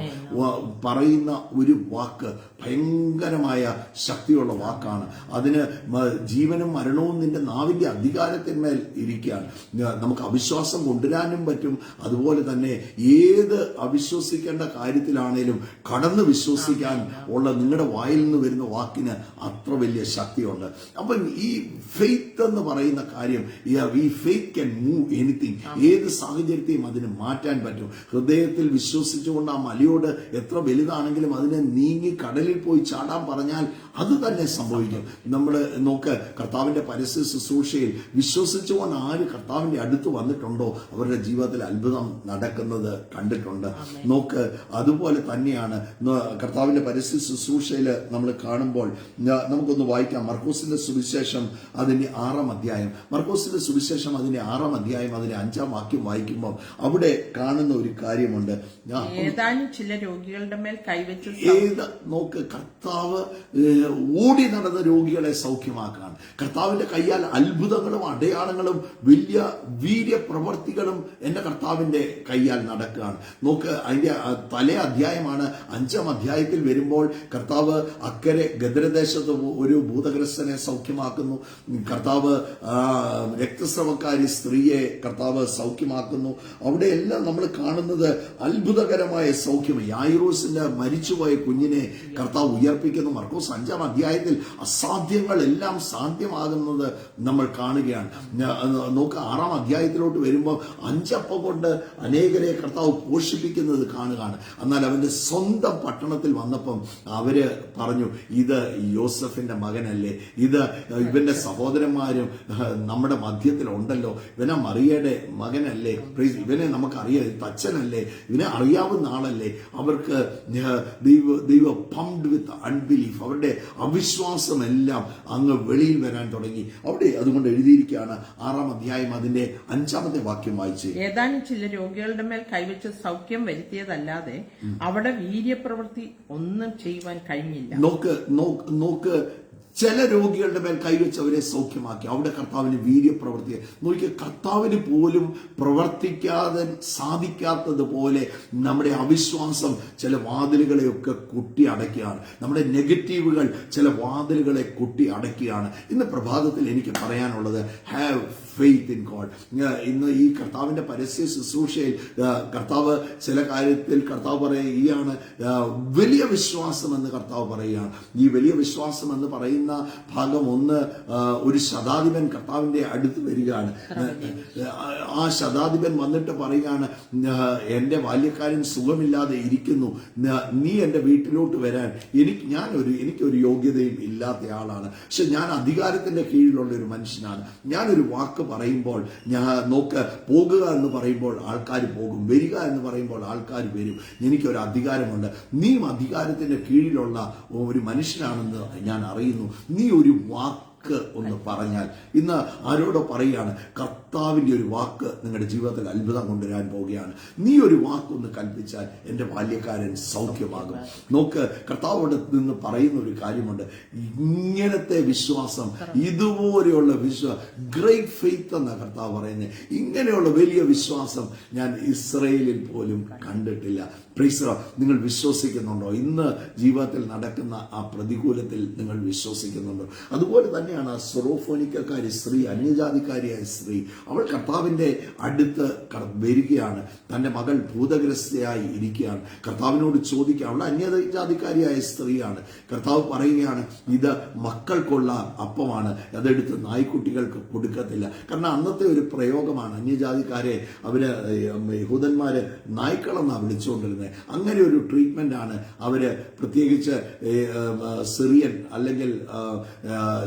പറയുന്ന ഒരു വാക്ക് ഭയങ്കരമായ ശക്തിയുള്ള വാക്കാണ്. അതിന് ജീവനും മരണവും നിന്റെ നാവിന്റെ അധികാരത്തിന്മേൽ ഇരിക്കുകയാണ്. നമുക്ക് അവിശ്വാസം കൊണ്ടുവരാനും പറ്റും. അതുപോലെ തന്നെ ഏത് അവിശ്വസിക്കേണ്ട കാര്യത്തിലാണേലും കടന്ന് വിശ്വസിക്കാൻ ഉള്ള നിങ്ങളുടെ വായിൽ നിന്ന് വരുന്ന വാക്കിന് അത്ര വലിയ ശക്തിയുണ്ട്. അപ്പം ഈ ഫെയ്ത്ത് എന്ന് പറയുന്ന കാര്യം, ഈ ഫെയ്ത്ത് ക്യാൻ മൂവ് എനിത്തിങ്. ഏത് സാഹചര്യത്തെയും അതിന് മാറ്റാൻ പറ്റും. ഹൃദയത്തിൽ വിശ്വസിച്ചുകൊണ്ട് ആ മലയോട് എത്ര വലുതാണെങ്കിലും അതിനെ നീങ്ങി കടലിൽ പോയി ചാടാൻ പറഞ്ഞാൽ അത് തന്നെ സംഭവിക്കും. നമ്മൾ നോക്ക്, കർത്താവിന്റെ പരസ്യ ശുശ്രൂഷയിൽ വിശ്വസിച്ചുകൊണ്ട് ആര് കർത്താവിന്റെ അടുത്ത് വന്നിട്ടുണ്ടോ അവരുടെ ജീവിതത്തിൽ അത്ഭുതം നടക്കുന്നത് കണ്ടിട്ടുണ്ട്. നോക്ക്, അതുപോലെ തന്നെയാണ് കർത്താവിന്റെ പരസ്യ ശുശ്രൂഷയിൽ നമ്മൾ കാണുമ്പോൾ നമുക്കൊന്ന് വായിക്കാം. മർക്കോസിന്റെ സുവിശേഷം അതിന്റെ 6-ാം അധ്യായം, മർക്കോസിന്റെ സുവിശേഷം അതിന്റെ 6-ാം അധ്യായം അതിന്റെ 5-ാം വാക്യം വായിക്കുമ്പോൾ അവിടെ കാണുന്ന ഒരു കാര്യമുണ്ട്. ഏതാനും ചില രോഗികളുടെ മേൽ കൈവച്ചു. നോക്ക്, കർത്താവ് ഓടി നടന്ന രോഗികളെ സൗഖ്യമാക്കാൻ, കർത്താവിന്റെ കയ്യാൽ അത്ഭുതങ്ങളും അടയാളങ്ങളും വലിയ വീര്യപ്രവർത്തികളും എന്റെ കർത്താവിന്റെ കയ്യാൽ നടക്കുകയാണ്. നോക്ക്, അതിന്റെ തലേ അധ്യായമാണ്. 5-ാം അധ്യായത്തിൽ വരുമ്പോൾ കർത്താവ് അക്കരെ ഗദരദേശത്ത് ഒരു ഭൂതഗ്രസ്തനെ സൗഖ്യമാക്കുന്നു. കർത്താവ് രക്തസ്രവക്കാരി സ്ത്രീയെ കർത്താവ് സൗഖ്യമാക്കുന്നു. അവിടെയെല്ലാം നമ്മൾ കാണുന്നത് അത്ഭുതകരമായ സൗഖ്യം. യായിറോസിന്റെ മരിച്ചുപോയ കുഞ്ഞിനെ കർത്താവ് ഉയർപ്പിക്കുന്നു. മർക്കോസ് 5-ാം അധ്യായത്തിൽ അസാധ്യങ്ങളെല്ലാം സാധ്യമാകുന്നത് നമ്മൾ കാണുകയാണ്. നോക്ക്, 6-ാം അധ്യായത്തിലോട്ട് വരുമ്പോൾ 5 അപ്പം കൊണ്ട് അനേകരെ കർത്താവ് പോഷിപ്പിക്കുന്നത് കാണുകയാണ്. എന്നാൽ അവന്റെ സ്വന്തം പട്ടണത്തിൽ വന്നപ്പം അവര് പറഞ്ഞു, ഇത് യോസഫിന്റെ മകനല്ലേ, ഇത് ഇവന്റെ സഹോദരന്മാരും നമ്മുടെ മധ്യത്തിലുണ്ടല്ലോ, ഇവനെ മറിയയുടെ മകനല്ലേ, ഇവനെ നമുക്കറിയാം, തച്ചനല്ലേ, ഇവനെ അറിയാവുന്ന ആളല്ലേ. അവർക്ക് ദൈവ പംപ്ഡ് വിത്ത് അൺബിലീഫ്, അവരുടെ അവിശ്വാസമെല്ലാം അങ്ങ് വെളിയിൽ വരാൻ തുടങ്ങി. അവിടെ അതുകൊണ്ട് എഴുതിയിരിക്കുകയാണ് 6-ാം അധ്യായം അതിന്റെ 5-ാമത്തെ വാക്യം വായിച്ച്, ഏതാനും ചില രോഗികളുടെ മേൽ കൈവച്ച് സൗഖ്യം വരുത്തിയതല്ലാതെ അവിടെ വീര്യപ്രവൃത്തി ഒന്നും ചെയ്യുവാൻ കഴിഞ്ഞില്ല. നോക്ക്, ചില രോഗികളുടെ മേൽ കൈവച്ച് അവരെ സൗഖ്യമാക്കി. അവിടെ കർത്താവിന് വീര്യപ്രവൃത്തി നോക്കിയ, കർത്താവിന് പോലും പ്രവർത്തിക്കാതെ സാധിക്കാത്തതുപോലെ നമ്മുടെ അവിശ്വാസം ചില വാതിലുകളെയൊക്കെ കുട്ടി അടയ്ക്കുകയാണ്. നമ്മുടെ നെഗറ്റീവുകൾ ചില വാതിലുകളെ കുട്ടി അടയ്ക്കുകയാണ്. ഇന്ന് പ്രഭാതത്തിൽ എനിക്ക് പറയാനുള്ളത്, ഹാവ് ഫെയ്ത്ത് ഇൻ ഗോഡ്. ഇന്ന് ഈ കർത്താവിന്റെ പരസ്യ ശുശ്രൂഷയിൽ കർത്താവ് ചില കാര്യത്തിൽ കർത്താവ് പറയുകയാണ്, വലിയ വിശ്വാസം എന്ന് കർത്താവ് പറയുകയാണ്. ഈ വലിയ വിശ്വാസം എന്ന് പറയുന്ന ഭാഗം 1, ഒരു ശതാധിപൻ കർത്താവിന്റെ അടുത്ത് വരികയാണ്. ആ ശതാധിപൻ വന്നിട്ട് പറയുകയാണ്, എന്റെ ബാല്യക്കാരൻ സുഖമില്ലാതെ ഇരിക്കുന്നു, നീ എന്റെ വീട്ടിലോട്ട് വരാൻ എനിക്കൊരു യോഗ്യതയും ഇല്ലാത്ത ആളാണ്, പക്ഷെ ഞാൻ അധികാരത്തിന്റെ കീഴിലുള്ള ഒരു മനുഷ്യനാണ്. ഞാനൊരു വാക്ക് പറയുമ്പോൾ, നോക്ക്, പോകുക എന്ന് പറയുമ്പോൾ ആൾക്കാർ പോകും, വരിക എന്ന് പറയുമ്പോൾ ആൾക്കാർ വരും. എനിക്കൊരു അധികാരമുണ്ട്, നീ അധികാരത്തിന്റെ കീഴിലുള്ള ഒരു മനുഷ്യനാണെന്ന് ഞാൻ അറിയുന്നു. നീ ഒരു വാക്ക് ഒന്ന് പറഞ്ഞാൽ, ഇന്ന് ആരോടോ പറയുകയാണ്, കർത്താവിന്റെ ഒരു വാക്ക് നിങ്ങളുടെ ജീവിതത്തിൽ അത്ഭുതം കൊണ്ടുവരാൻ പോവുകയാണ്. നീ ഒരു വാക്കൊന്ന് കൽപ്പിച്ചാൽ എന്റെ ബാല്യക്കാരൻ സൗഖ്യമാകും. നോക്ക്, കർത്താവോട് നിന്ന് പറയുന്ന ഒരു കാര്യമുണ്ട്, ഇങ്ങനത്തെ വിശ്വാസം, ഇതുപോലെയുള്ള ഗ്രേറ്റ് ഫെയ്ത്ത് എന്ന കർത്താവ് പറയുന്നത്. ഇങ്ങനെയുള്ള വലിയ വിശ്വാസം ഞാൻ ഇസ്രയേലിൽ പോലും കണ്ടിട്ടില്ല. പ്രൈസ്, നിങ്ങൾ വിശ്വസിക്കുന്നുണ്ടോ? ഇന്ന് ജീവിതത്തിൽ നടക്കുന്ന ആ പ്രതികൂലത്തിൽ നിങ്ങൾ വിശ്വസിക്കുന്നുണ്ടോ? അതുപോലെ തന്നെയാണ് ആ സൊറോഫോനിക്കക്കാരി സ്ത്രീ, അന്യജാതിക്കാരിയായ സ്ത്രീ, അവൾ കർത്താവിന്റെ അടുത്ത് വരികയാണ്. തന്റെ മകൾ ഭൂതഗ്രസ്തയായി ഇരിക്കുകയാണ്. കർത്താവിനോട് ചോദിക്കുക, അവൾ അന്യജാതിക്കാരിയായ സ്ത്രീയാണ്. കർത്താവ് പറയുകയാണ്, ഇത് മക്കൾക്കുള്ള അപ്പമാണ്, അതെടുത്ത് നായ്ക്കുട്ടികൾക്ക് കൊടുക്കത്തില്ല. കാരണം അന്നത്തെ ഒരു പ്രയോഗമാണ്, അന്യജാതിക്കാരെ അവര് യഹൂദന്മാര് നായ്ക്കളെന്നാണ് വിളിച്ചുകൊണ്ടിരുന്നത്. അങ്ങനെ ഒരു ട്രീറ്റ്മെന്റ് ആണ് അവര്, പ്രത്യേകിച്ച് സിറിയൻ അല്ലെങ്കിൽ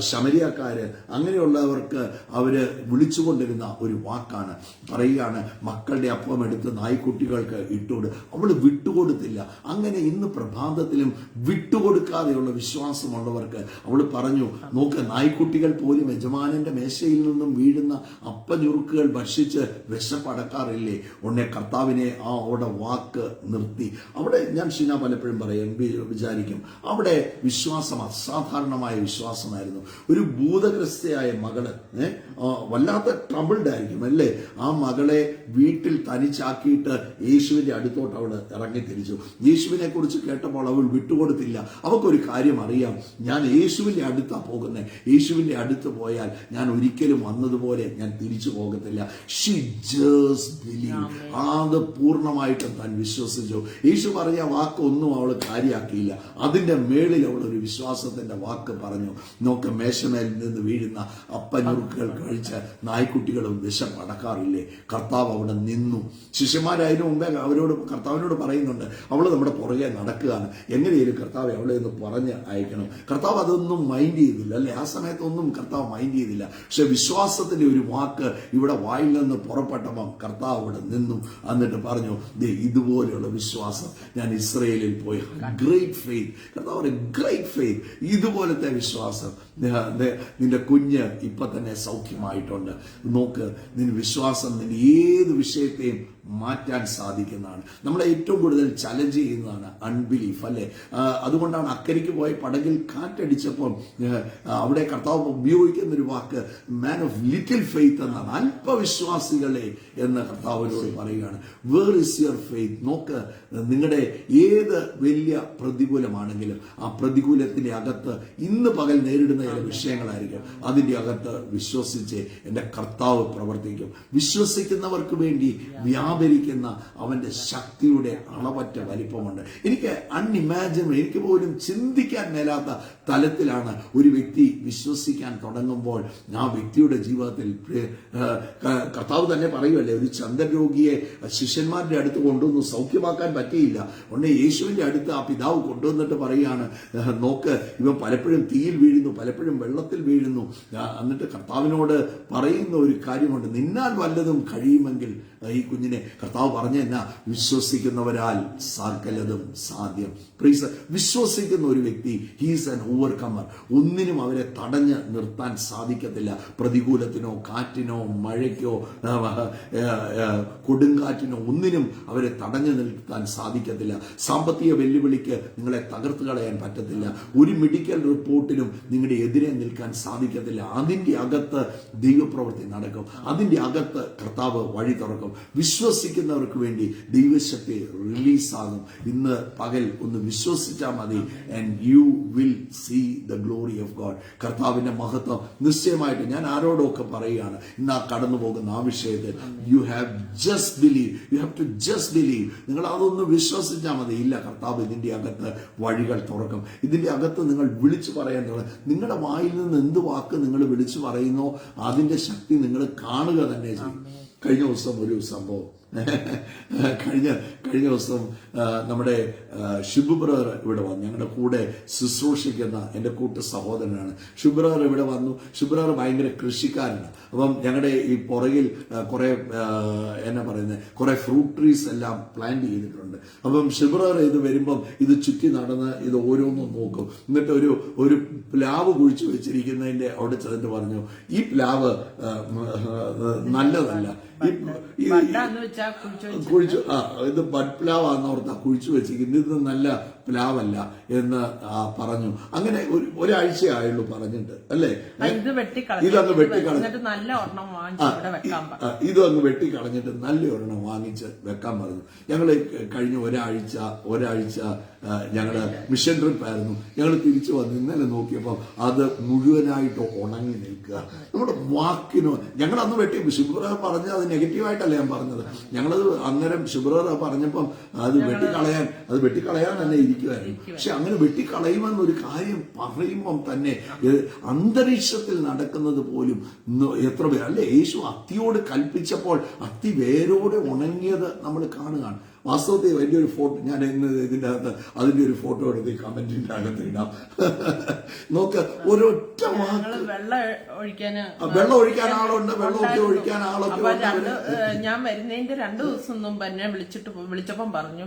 ശമരിയക്കാര്, അങ്ങനെയുള്ളവർക്ക് അവര് വിളിച്ചുകൊണ്ടിരുന്ന ഒരു വാക്കാണ്. പറയുകയാണ്, മക്കളുടെ അപ്പം എടുത്ത് നായ്ക്കുട്ടികൾക്ക് ഇട്ടുകൊടു. അവള് വിട്ടുകൊടുത്തില്ല. അങ്ങനെ ഇന്ന് പ്രഭാതത്തിലും വിട്ടുകൊടുക്കാതെയുള്ള വിശ്വാസമുള്ളവർക്ക് അവൾ പറഞ്ഞു, നോക്ക്, നായ്ക്കുട്ടികൾ പോലും യജമാനന്റെ മേശയിൽ നിന്നും വീഴുന്ന അപ്പഞ്ഞുറുക്കുകൾ ഭക്ഷിച്ച് വിശപ്പടക്കാറില്ലേ? ഉടനെ കർത്താവിനെ അവിടെ വാക്ക് നിർത്തി. അവിടെ ഞാൻ പലപ്പോഴും വിചാരിക്കും, അവിടെ വിശ്വാസം അസാധാരണമായ വിശ്വാസമായിരുന്നു. ഒരു ഭൂതഗ്രസ്തയായ മകള്, വല്ലാത്ത ട്രബിൾഡ് ആയിരിക്കും അല്ലേ. ആ മകളെ വീട്ടിൽ തനിച്ചാക്കിയിട്ട് യേശുവിന്റെ അടുത്തോട്ട് അവൾ ഇറങ്ങി തിരിച്ചു. യേശുവിനെ കുറിച്ച് കേട്ടപ്പോൾ അവൾ വിട്ടുകൊടുത്തില്ല. അവൾക്കൊരു കാര്യം അറിയാം, ഞാൻ യേശുവിന്റെ അടുത്താ പോകുന്നത്, യേശുവിന്റെ അടുത്ത് പോയാൽ ഞാൻ ഒരിക്കലും വന്നതുപോലെ ഞാൻ തിരിച്ചു പോകത്തില്ല. She just believe. അത് പൂർണ്ണമായിട്ടും താൻ വിശ്വസിച്ചു. യേശു പറഞ്ഞ വാക്കൊന്നും അവൾ കാര്യമാക്കിയില്ല. അതിന്റെ മേളിൽ അവൾ ഒരു വിശ്വാസത്തിന്റെ വാക്ക് പറഞ്ഞു. നോക്ക്, മേശമേൽ നിന്ന് വീഴുന്ന അപ്പനുറുക്കുകൾ കഴിച്ച് നായ്ക്കുട്ടികളും വിശപ്പടക്കാറില്ലേ? കർത്താവ് അവിടെ നിന്നു. ശിഷ്യന്മാരതിനു മുമ്പേ കർത്താവിനോട് പറയുന്നുണ്ട്, അവൾ നമ്മുടെ പുറകെ നടക്കുകയാണ്, എങ്ങനെയും കർത്താവ് അവളെ ഒന്ന് പറഞ്ഞ് അയക്കണം. കർത്താവ് അതൊന്നും മൈൻഡ് ചെയ്തില്ല അല്ലെ. ആ സമയത്തൊന്നും കർത്താവ് മൈൻഡ് ചെയ്തില്ല. പക്ഷെ വിശ്വാസത്തിന്റെ ഒരു വാക്ക് ഇവിടെ വായിൽ നിന്ന് പുറപ്പെട്ടപ്പം കർത്താവ് അവിടെ നിന്നു. എന്നിട്ട് പറഞ്ഞു, ദേ ഇതുപോലെയുള്ള വിശ്വാസം ഞാൻ ഇസ്രയേലിൽ പോയി. Great faith. കർത്താവ് ഗ്രേറ്റ് ഫെയ്ത്ത്. ഇതുപോലത്തെ വിശ്വാസം. നിന്റെ കുഞ്ഞ് ഇപ്പൊ തന്നെ സൗഖ്യമായിട്ടുണ്ട്. നോക്ക്, നിന്റെ വിശ്വാസം നിന്റെ ഏത് വിഷയത്തെയും മാറ്റാൻ സാധിക്കുന്നതാണ്. നമ്മളെ ഏറ്റവും കൂടുതൽ ചലഞ്ച് ചെയ്യുന്നതാണ് അൺബിലീഫ് അല്ലെ. അതുകൊണ്ടാണ് അക്കരയ്ക്ക് പോയ പടകിൽ കാറ്റടിച്ചപ്പം അവിടെ കർത്താവ് ഉപയോഗിക്കുന്ന ഒരു വാക്ക് മാൻ ഓഫ് ലിറ്റിൽ ഫെയ്ത്ത് എന്നാണ്. അല്പവിശ്വാസികളെ എന്ന് കർത്താവിനോട് പറയുകയാണ്. Where is your faith? നോക്ക്, നിങ്ങളുടെ ഏത് വലിയ പ്രതികൂലമാണെങ്കിലും ആ പ്രതികൂലത്തിന്റെ അകത്ത് ഇന്ന് പകൽ നേരിടുന്ന ചില വിഷയങ്ങളായിരിക്കും. അതിന്റെ അകത്ത് വിശ്വസിച്ച് എന്റെ കർത്താവ് പ്രവർത്തിക്കും. വിശ്വസിക്കുന്നവർക്ക് വേണ്ടി വ്യാപരിക്കുന്ന അവന്റെ ശക്തിയുടെ അളവറ്റ വലിപ്പമുണ്ട്. എനിക്ക് എനിക്ക് പോലും ചിന്തിക്കാൻ മേലാത്ത തലത്തിലാണ് ഒരു വ്യക്തി വിശ്വസിക്കാൻ തുടങ്ങുമ്പോൾ ആ വ്യക്തിയുടെ ജീവിതത്തിൽ കർത്താവ് തന്നെ പറയുമല്ലേ, ഒരു ചന്ദ്രരോഗിയെ ശിഷ്യന്മാരുടെ അടുത്ത് കൊണ്ടുവന്നു സൗഖ്യമാക്കാൻ പറ്റിയില്ല. ഉടനെ യേശുവിന്റെ അടുത്ത് ആ പിതാവ് കൊണ്ടുവന്നിട്ട് പറയാണ്, നോക്ക്, ഇവൻ പലപ്പോഴും തീയിൽ വീഴുന്നു, പലപ്പോഴും വെള്ളത്തിൽ വീഴുന്നു. എന്നിട്ട് കർത്താവിനോട് പറയുന്ന ഒരു കാര്യമുണ്ട്, നിന്നാൽ വല്ലതും കഴിയുമെങ്കിൽ ഈ കുഞ്ഞിനെ. കർത്താവ് പറഞ്ഞ എന്നാ, വിശ്വസിക്കുന്നവരാൽ സകലതും സാധ്യം. വിശ്വസിക്കുന്ന ഒരു വ്യക്തി ഹീസ് ആൻ ഓവർകമർ. ഒന്നിനും അവരെ തടഞ്ഞ് നിർത്താൻ സാധിക്കത്തില്ല. പ്രതികൂലത്തിനോ കാറ്റിനോ മഴയ്ക്കോ കൊടുങ്കാറ്റിനോ ഒന്നിനും അവരെ തടഞ്ഞു നിർത്താൻ സാധിക്കത്തില്ല. സാമ്പത്തിക വെല്ലുവിളിക്ക് നിങ്ങളെ തകർത്ത് കളയാൻ പറ്റത്തില്ല. ഒരു മെഡിക്കൽ റിപ്പോർട്ടിനും നിങ്ങളുടെ എതിരെ നിൽക്കാൻ സാധിക്കത്തില്ല. അതിന്റെ അകത്ത് ദൈവപ്രവൃത്തി നടക്കും. അതിന്റെ അകത്ത് കർത്താവ് വഴി തുറക്കും. വിശ്വസിക്കുന്നവർക്ക് വേണ്ടി ദൈവശക്തി റിലീസാകും. ഇന്ന് പകൽ ഒന്ന് വിശ്വസിച്ചാൽ മതി. And you will see the glory of God. കർത്താവിന്റെ മഹത്വം നിശ്ചയമായിട്ട് ഞാൻ ആരോടൊക്കെ പറയുകയാണ്, ഇന്ന് ആ കടന്നു പോകുന്ന ആ വിഷയത്തിൽ you have just believe. You have to just believe. നിങ്ങൾ അതൊന്ന് വിശ്വസിച്ചാൽ മതി. ഇല്ല, കർത്താവ് ഇതിന്റെ അകത്ത് വഴികൾ തുറക്കും. ഇതിന്റെ അകത്ത് നിങ്ങൾ വിളിച്ചു പറയുന്നത്, നിങ്ങളുടെ വായിൽ നിന്ന് എന്ത് വാക്ക് നിങ്ങൾ വിളിച്ചു പറയുന്നോ അതിന്റെ ശക്തി നിങ്ങൾ കാണുക തന്നെ ചെയ്യും. കഴിഞ്ഞ ദിവസം ഒരു സംഭവം, കഴിഞ്ഞ ദിവസം നമ്മുടെ ഷിബു ബ്രദർ ഇവിടെ വന്നു. ഞങ്ങളുടെ കൂടെ ശുശ്രൂഷിക്കുന്ന എൻ്റെ കൂട്ടു സഹോദരനാണ്. ഷിബു ബ്രദർ ഇവിടെ വന്നു. ഷിബു ബ്രദർ ഭയങ്കര കൃഷിക്കാരനാണ്. അപ്പം ഞങ്ങളുടെ ഈ പുറകിൽ കുറെ ഫ്രൂട്ട് ട്രീസ് എല്ലാം പ്ലാന്റ് ചെയ്തിട്ടുണ്ട്. അപ്പം ഷിബു ബ്രദർ ഇത് വരുമ്പം ഇത് ചുറ്റി നടന്ന് ഇത് ഓരോന്നും നോക്കും. എന്നിട്ട് ഒരു പ്ലാവ് കുഴിച്ചു വെച്ചിരിക്കുന്നതിന്റെ അവിടെ ചെന്നിട്ട് പറഞ്ഞു, ഈ പ്ലാവ് നല്ലതല്ല, കുഴിച്ചു ഇത് ബഡ് പ്ലാവാന്ന് ഓർത്താ കുഴിച്ചു വെച്ചിരിക്കുന്നത്, ഇത് നല്ല പ്ലാവല്ല എന്ന് പറഞ്ഞു. അങ്ങനെ ഒരാഴ്ചയായുള്ളൂ പറഞ്ഞിട്ട് അല്ലേ. ഇതങ്ങ് വെട്ടിക്കളഞ്ഞിട്ട് നല്ല ഒരെണ്ണം വാങ്ങിച്ച് വെക്കാൻ പറഞ്ഞു. ഞങ്ങള് കഴിഞ്ഞ ഒരാഴ്ച ഞങ്ങള് മിഷൻ ട്രിപ്പ് ആയിരുന്നു. ഞങ്ങൾ തിരിച്ചു വന്ന് ഇന്നലെ നോക്കിയപ്പോൾ അത് മുഴുവനായിട്ട് ഉണങ്ങി നിൽക്കുക. നമ്മുടെ വാക്കിനോ ഞങ്ങൾ അന്ന് വെട്ടി ശുഭ്ര പറഞ്ഞത് അത് നെഗറ്റീവായിട്ടല്ല ഞാൻ പറഞ്ഞത്. ഞങ്ങളത് അന്നേരം ശുഭ്ര പറഞ്ഞപ്പം അത് വെട്ടിക്കളയാൻ തന്നെ ഇരിക്കുമായിരുന്നു. പക്ഷെ അങ്ങനെ വെട്ടിക്കളയുമെന്നൊരു കാര്യം പറയുമ്പം തന്നെ അന്തരീക്ഷത്തിൽ നടക്കുന്നത് പോലും എത്ര പേര് അല്ലെ. യേശു അത്തിയോട് കൽപ്പിച്ചപ്പോൾ അത്തി വേരോടെ ഉണങ്ങിയത് നമ്മൾ കാണുകയാണ്. വാസ്തവത്തിൽ വലിയ ഒരു ഫോട്ടോ ഞാൻ ഇന്ന് ഇതിന്റെ അകത്ത് അതിന്റെ ഒരു ഫോട്ടോ എടുത്ത് കമന്റിന്റെ അകത്ത് ഇടാം. നോക്ക്, ഒരൊറ്റ വെള്ളം ഒഴിക്കാൻ ആളുണ്ട്, വെള്ളമൊക്കെ ഒഴിക്കാൻ ആളൊക്കെ. ഞാൻ വരുന്നതിന്റെ 2 ദിവസം മുമ്പ് എന്നെ വിളിച്ചപ്പം പറഞ്ഞു,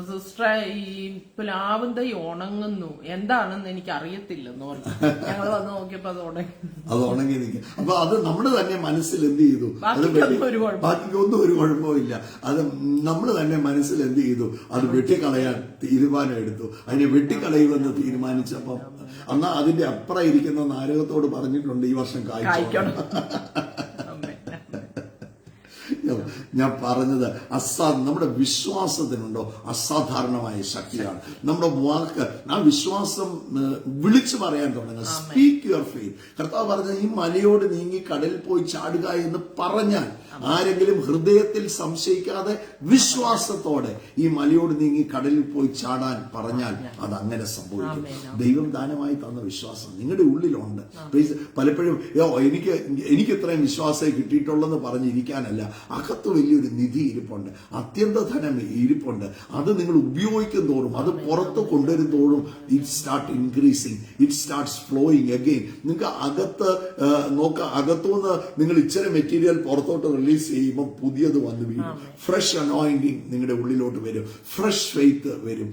സിസ്റ്റർ ഈ പ്ലാവും തൈ ഉണങ്ങുന്നു, എന്താണെന്ന് എനിക്ക് അറിയത്തില്ലെന്ന് പറഞ്ഞു. ഞങ്ങൾ വന്ന് നോക്കിയപ്പോ അത് ഉണങ്ങി നിൽക്കും. അപ്പൊ അത് നമ്മുടെ തന്നെ മനസ്സിൽ എന്ത് ചെയ്തു, ബാക്കിക്കൊന്നും ഒരു കുഴപ്പമില്ല. അത് നമ്മൾ തന്നെ ഉടനെ മനസ്സിൽ എന്ത് ചെയ്തു? അത് വെട്ടിക്കളയാൻ തീരുമാനം എടുത്തു. അതിനെ വെട്ടിക്കളയുമെന്ന് തീരുമാനിച്ചപ്പം എന്നാ അതിന്റെ അപ്പുറം ഇരിക്കുന്ന നാരകത്തോട് പറഞ്ഞിട്ടുണ്ട് ഈ വർഷം കായ്ക്കണം. ഞാൻ പറഞ്ഞത് നമ്മുടെ വിശ്വാസത്തിനുണ്ടോ അസാധാരണമായ ശക്തിയാണ്. നമ്മുടെ വാക്ക്, ആ വിശ്വാസം വിളിച്ചു പറയാൻ തുടങ്ങുക. Speak your faith. കർത്താവ് പറഞ്ഞ ഈ മലയോട് നീങ്ങി കടലിൽ പോയി ചാടുക എന്ന് പറഞ്ഞാൽ, ആരെങ്കിലും ഹൃദയത്തിൽ സംശയിക്കാതെ വിശ്വാസത്തോടെ ഈ മലയോട് നീങ്ങി കടലിൽ പോയി ചാടാൻ പറഞ്ഞാൽ അത് അങ്ങനെ സംഭവിക്കും. ദൈവം ദാനമായി തന്ന വിശ്വാസം നിങ്ങളുടെ ഉള്ളിലുണ്ട്. പലപ്പോഴും എനിക്ക് ഇത്രയും വിശ്വാസമേ കിട്ടിയിട്ടുള്ളെന്ന് പറഞ്ഞിരിക്കാനല്ല, അകത്ത് വലിയൊരു നിധി ഇരിപ്പുണ്ട്, അത്യന്ത ധനം ഇരിപ്പുണ്ട്. അത് നിങ്ങൾ ഉപയോഗിക്കും തോറും, അത് പുറത്ത് കൊണ്ടുവരും തോറും it start increasing, it starts flowing again. നിങ്ങൾക്ക് അകത്ത് അകത്തുനിന്ന് നിങ്ങൾ ഇച്ചിരി മെറ്റീരിയൽ പുറത്തോട്ട് റിലീസ് ചെയ്യുമ്പോൾ പുതിയത് വന്നു വീഴും. ഫ്രഷ് അനോയിന്റിങ് നിങ്ങളുടെ ഉള്ളിലോട്ട് വരും, ഫ്രഷ് ഫെയ്ത്ത് വരും.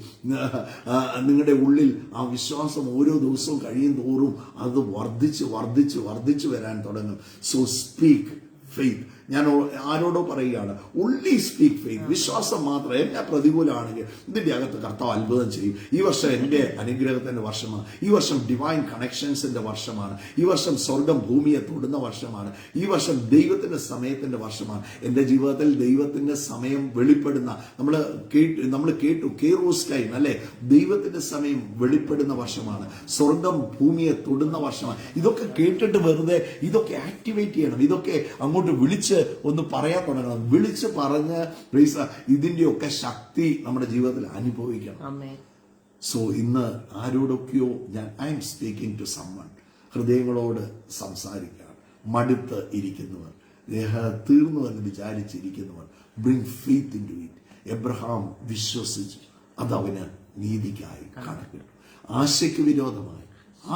നിങ്ങളുടെ ഉള്ളിൽ ആ വിശ്വാസം ഓരോ ദിവസവും കഴിയും തോറും അത് വർദ്ധിച്ചു വരാൻ തുടങ്ങും. So speak faith. ഞാൻ ആരോടോ പറയുകയാണ്, only speak faith. വിശ്വാസം മാത്രം. എന്നെ പ്രതികൂലമാണെങ്കിൽ ഇതിന്റെ അകത്ത് കർത്താവ് അത്ഭുതം ചെയ്യും. ഈ വർഷം എന്റെ അനുഗ്രഹത്തിന്റെ വർഷമാണ്. ഈ വർഷം ഡിവൈൻ കണക്ഷൻസിന്റെ വർഷമാണ്. ഈ വർഷം സ്വർഗം ഭൂമിയെ തൊടുന്ന വർഷമാണ്. ഈ വർഷം ദൈവത്തിന്റെ സമയത്തിന്റെ വർഷമാണ്. എന്റെ ജീവിതത്തിൽ ദൈവത്തിന്റെ സമയം വെളിപ്പെടുന്ന, നമ്മൾ കേട്ടു കെയ്റോസ് ടൈം അല്ലെ, ദൈവത്തിന്റെ സമയം വെളിപ്പെടുന്ന വർഷമാണ്. സ്വർഗം ഭൂമിയെ തൊടുന്ന വർഷമാണ്. ഇതൊക്കെ കേട്ടിട്ട് വെറുതെ ഇതൊക്കെ ആക്ടിവേറ്റ് ചെയ്യണം. ഇതൊക്കെ അങ്ങോട്ട് വിളിച്ച് ഒന്ന് പറയാൻ തുടങ്ങണം. വിളിച്ച് പറഞ്ഞ് ഇതിന്റെയൊക്കെ ശക്തി നമ്മുടെ ജീവിതത്തിൽ അനുഭവിക്കണം. സോ ഇന്ന് ആരോടൊക്കെയോ I am speaking to someone. ഹൃദയങ്ങളോട് സംസാരിക്കുകയാണ്. മടുത്ത് ഇരിക്കുന്നവർ, തീർന്നു എന്ന് വിചാരിച്ചിരിക്കുന്നവർ, bring faith into it. Abraham വിശ്വസിച്ചു, അതവന് നീതിക്കായി കണക്കിട്ടു. ആശയ്ക്ക് വിരോധമായി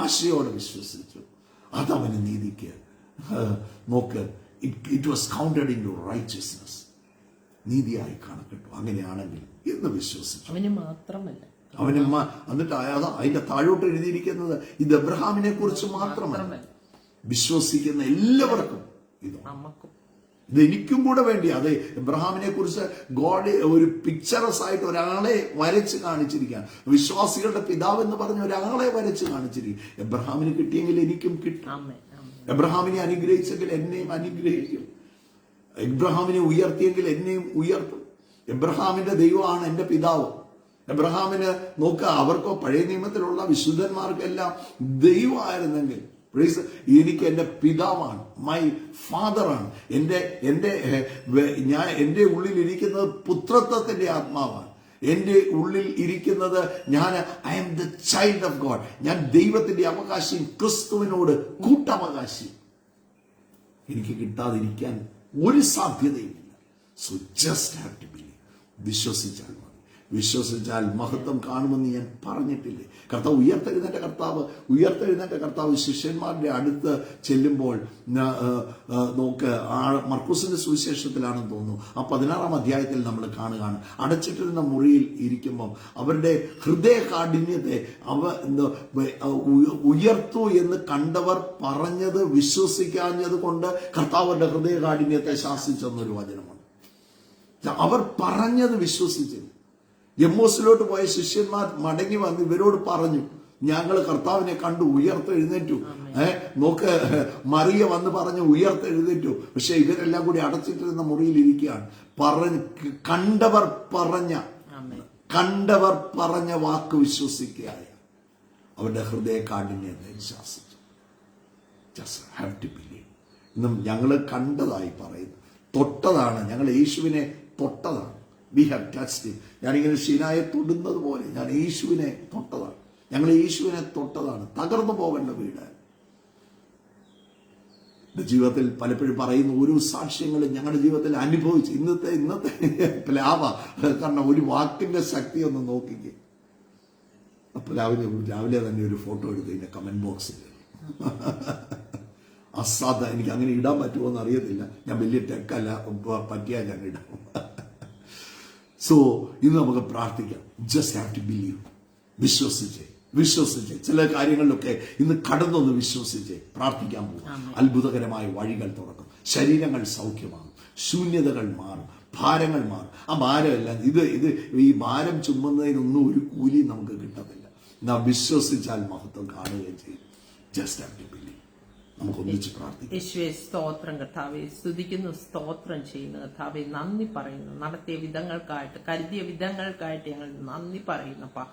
ആശയോടെ വിശ്വസിച്ചു, അതവന് നീതിക്ക് നോക്ക്. It was counted into righteousness. നീതിയായി കണക്കിട്ടു. അങ്ങനെയാണെങ്കിൽ എന്ന് വിശ്വസിച്ചു. അവന് മാത്രമല്ല, എന്നിട്ട് അതിന്റെ താഴോട്ട് എഴുതിയിരിക്കുന്നത് ഇത് എബ്രഹാമിനെ കുറിച്ച് മാത്രമല്ല, വിശ്വസിക്കുന്ന എല്ലാവർക്കും ഇത് എനിക്കും കൂടെ വേണ്ടി. അതെ, എബ്രഹാമിനെ കുറിച്ച് ഗോഡ് ഒരു പിക്ചറസ് ആയിട്ട് ഒരാളെ വരച്ച് കാണിച്ചിരിക്കുകയാണ്. വിശ്വാസികളുടെ പിതാവ് എന്ന് പറഞ്ഞ ഒരാളെ വരച്ച് കാണിച്ചിരിക്കും. എബ്രഹാമിന് കിട്ടിയെങ്കിൽ എനിക്കും കിട്ടും. എബ്രഹാമിനെ അനുഗ്രഹിച്ചെങ്കിൽ എന്നെയും അനുഗ്രഹിക്കും. എബ്രഹാമിനെ ഉയർത്തിയെങ്കിൽ എന്നെയും ഉയർത്തും. എബ്രഹാമിന്റെ ദൈവമാണ് എന്റെ പിതാവ്. എബ്രഹാമിന് നോക്കുക, അവർക്കോ പഴയ നിയമത്തിലുള്ള വിശുദ്ധന്മാർക്കെല്ലാം ദൈവമായിരുന്നെങ്കിൽ എനിക്ക് എന്റെ പിതാവാണ്, മൈ ഫാദറാണ്. എന്റെ ഉള്ളിൽ ഇരിക്കുന്നത് പുത്രത്വത്തിന്റെ ആത്മാവാണ്. എന്റെ ഉള്ളിൽ ഇരിക്കുന്നത് I am the child of God. ഞാൻ ദൈവത്തിന്റെ അവകാശിയും ക്രിസ്തുവിനോട് കൂട്ടവകാശി. എനിക്ക് കിട്ടാതിരിക്കാൻ ഒരു സാധ്യതയുമില്ല. So just have to believe. വിശ്വസിച്ചാൽ മതി. വിശ്വസിച്ചാൽ മഹത്വം കാണുമെന്ന് ഞാൻ പറഞ്ഞിട്ടില്ലേ? കർത്താവ് ഉയർത്തെഴുന്നേറ്റ കർത്താവ് ശിഷ്യന്മാരുടെ അടുത്ത് ചെല്ലുമ്പോൾ നോക്ക്, മർക്കോസിന്റെ സുവിശേഷത്തിലാണെന്ന് തോന്നുന്നു, ആ 16-ാം അധ്യായത്തിൽ നമ്മൾ കാണുകയാണ്. അടച്ചിട്ടിരുന്ന മുറിയിൽ ഇരിക്കുമ്പം അവരുടെ ഹൃദയകാഠിന്യത്തെ ഉയർത്തു എന്ന് കണ്ടവർ പറഞ്ഞത് വിശ്വസിക്കാഞ്ഞത് കൊണ്ട് കർത്താവിന്റെ ഹൃദയകാഠിന്യത്തെ ശാസിച്ചെന്നൊരു വചനമാണ്. അവർ പറഞ്ഞത് വിശ്വസിച്ചില്ല. എമ്മോസിലോട്ട് പോയ ശിഷ്യന്മാർ മടങ്ങി വന്ന് ഇവരോട് പറഞ്ഞു, ഞങ്ങൾ കർത്താവിനെ കണ്ടു, ഉയർത്തെഴുന്നേറ്റു. നോക്ക്, മറിയ വന്ന് പറഞ്ഞു ഉയർത്തെഴുന്നേറ്റു. പക്ഷെ ഇവരെല്ലാം കൂടി അടച്ചിട്ടിരുന്ന മുറിയിൽ ഇരിക്കുകയാണ്. കണ്ടവർ പറഞ്ഞ വാക്ക് വിശ്വസിക്കുകയായ അവരുടെ ഹൃദയ കാഠിന്യത്തെ ശാസിച്ചു. Just have to believe. ഇന്നും ഞങ്ങൾ കണ്ടതായി പറയുന്നു, തൊട്ടതാണ്, ഞങ്ങൾ യേശുവിനെ തൊട്ടതാണ്. We have touched him. ഞാനിങ്ങനെ ഷീനായെ തൊടുന്നത് പോലെ ഞാൻ യേശുവിനെ തൊട്ടതാണ്. ഞങ്ങൾ യേശുവിനെ തൊട്ടതാണ്. തകർന്നു പോകേണ്ട വീട്. ജീവിതത്തിൽ പലപ്പോഴും പറയുന്ന ഓരോ സാക്ഷ്യങ്ങളും ഞങ്ങളുടെ ജീവിതത്തിൽ അനുഭവിച്ച് ഇന്നത്തെ പ്ലാവ. കാരണം ഒരു വാക്കിന്റെ ശക്തി ഒന്ന് നോക്കിക്കേ. അപ്പൊ രാവിലെ തന്നെ ഒരു ഫോട്ടോ എടുത്ത് ഇതിന്റെ കമന്റ് ബോക്സിൽ എനിക്ക് അങ്ങനെ ഇടാൻ പറ്റുമോ എന്ന് അറിയത്തില്ല. ഞാൻ വലിയ ടെക്കല്ല, പറ്റിയാൽ ഞാൻ ഇടാം. സോ ഇന്ന് നമുക്ക് പ്രാർത്ഥിക്കാം. Just have to believe. വിശ്വസിച്ച് ചില കാര്യങ്ങളിലൊക്കെ ഇന്ന് കടന്നൊന്ന് വിശ്വസിച്ച് പ്രാർത്ഥിക്കാൻ പോകും. അത്ഭുതകരമായ വഴികൾ തുറക്കും. ശരീരങ്ങൾ സൗഖ്യമാകും. ശൂന്യതകൾ മാറും. ഭാരങ്ങൾ മാറും. ആ ഭാരമല്ല ഇത് ഈ ഭാരം ചുമന്നതിനൊന്നും ഒരു കൂലിയും നമുക്ക് കിട്ടത്തില്ല. നാം വിശ്വസിച്ചാൽ മഹത്വം കാണുകയും ചെയ്യും. Just have to believe. നമുക്ക് ഒന്നിച്ച് പ്രാർത്ഥിക്കാം. യേശുവേ സ്തോത്രം കർത്താവെ, സ്തുതിക്കുന്നു, സ്തോത്രം ചെയ്യുന്നു കർത്താവെ, നന്ദി പറയുന്നു. നടത്തിയ വിധങ്ങൾക്കായിട്ട്, കരുതിയ വിധങ്ങൾക്കായിട്ട് ഞങ്ങൾ നന്ദി പറയുന്നപ്പാ.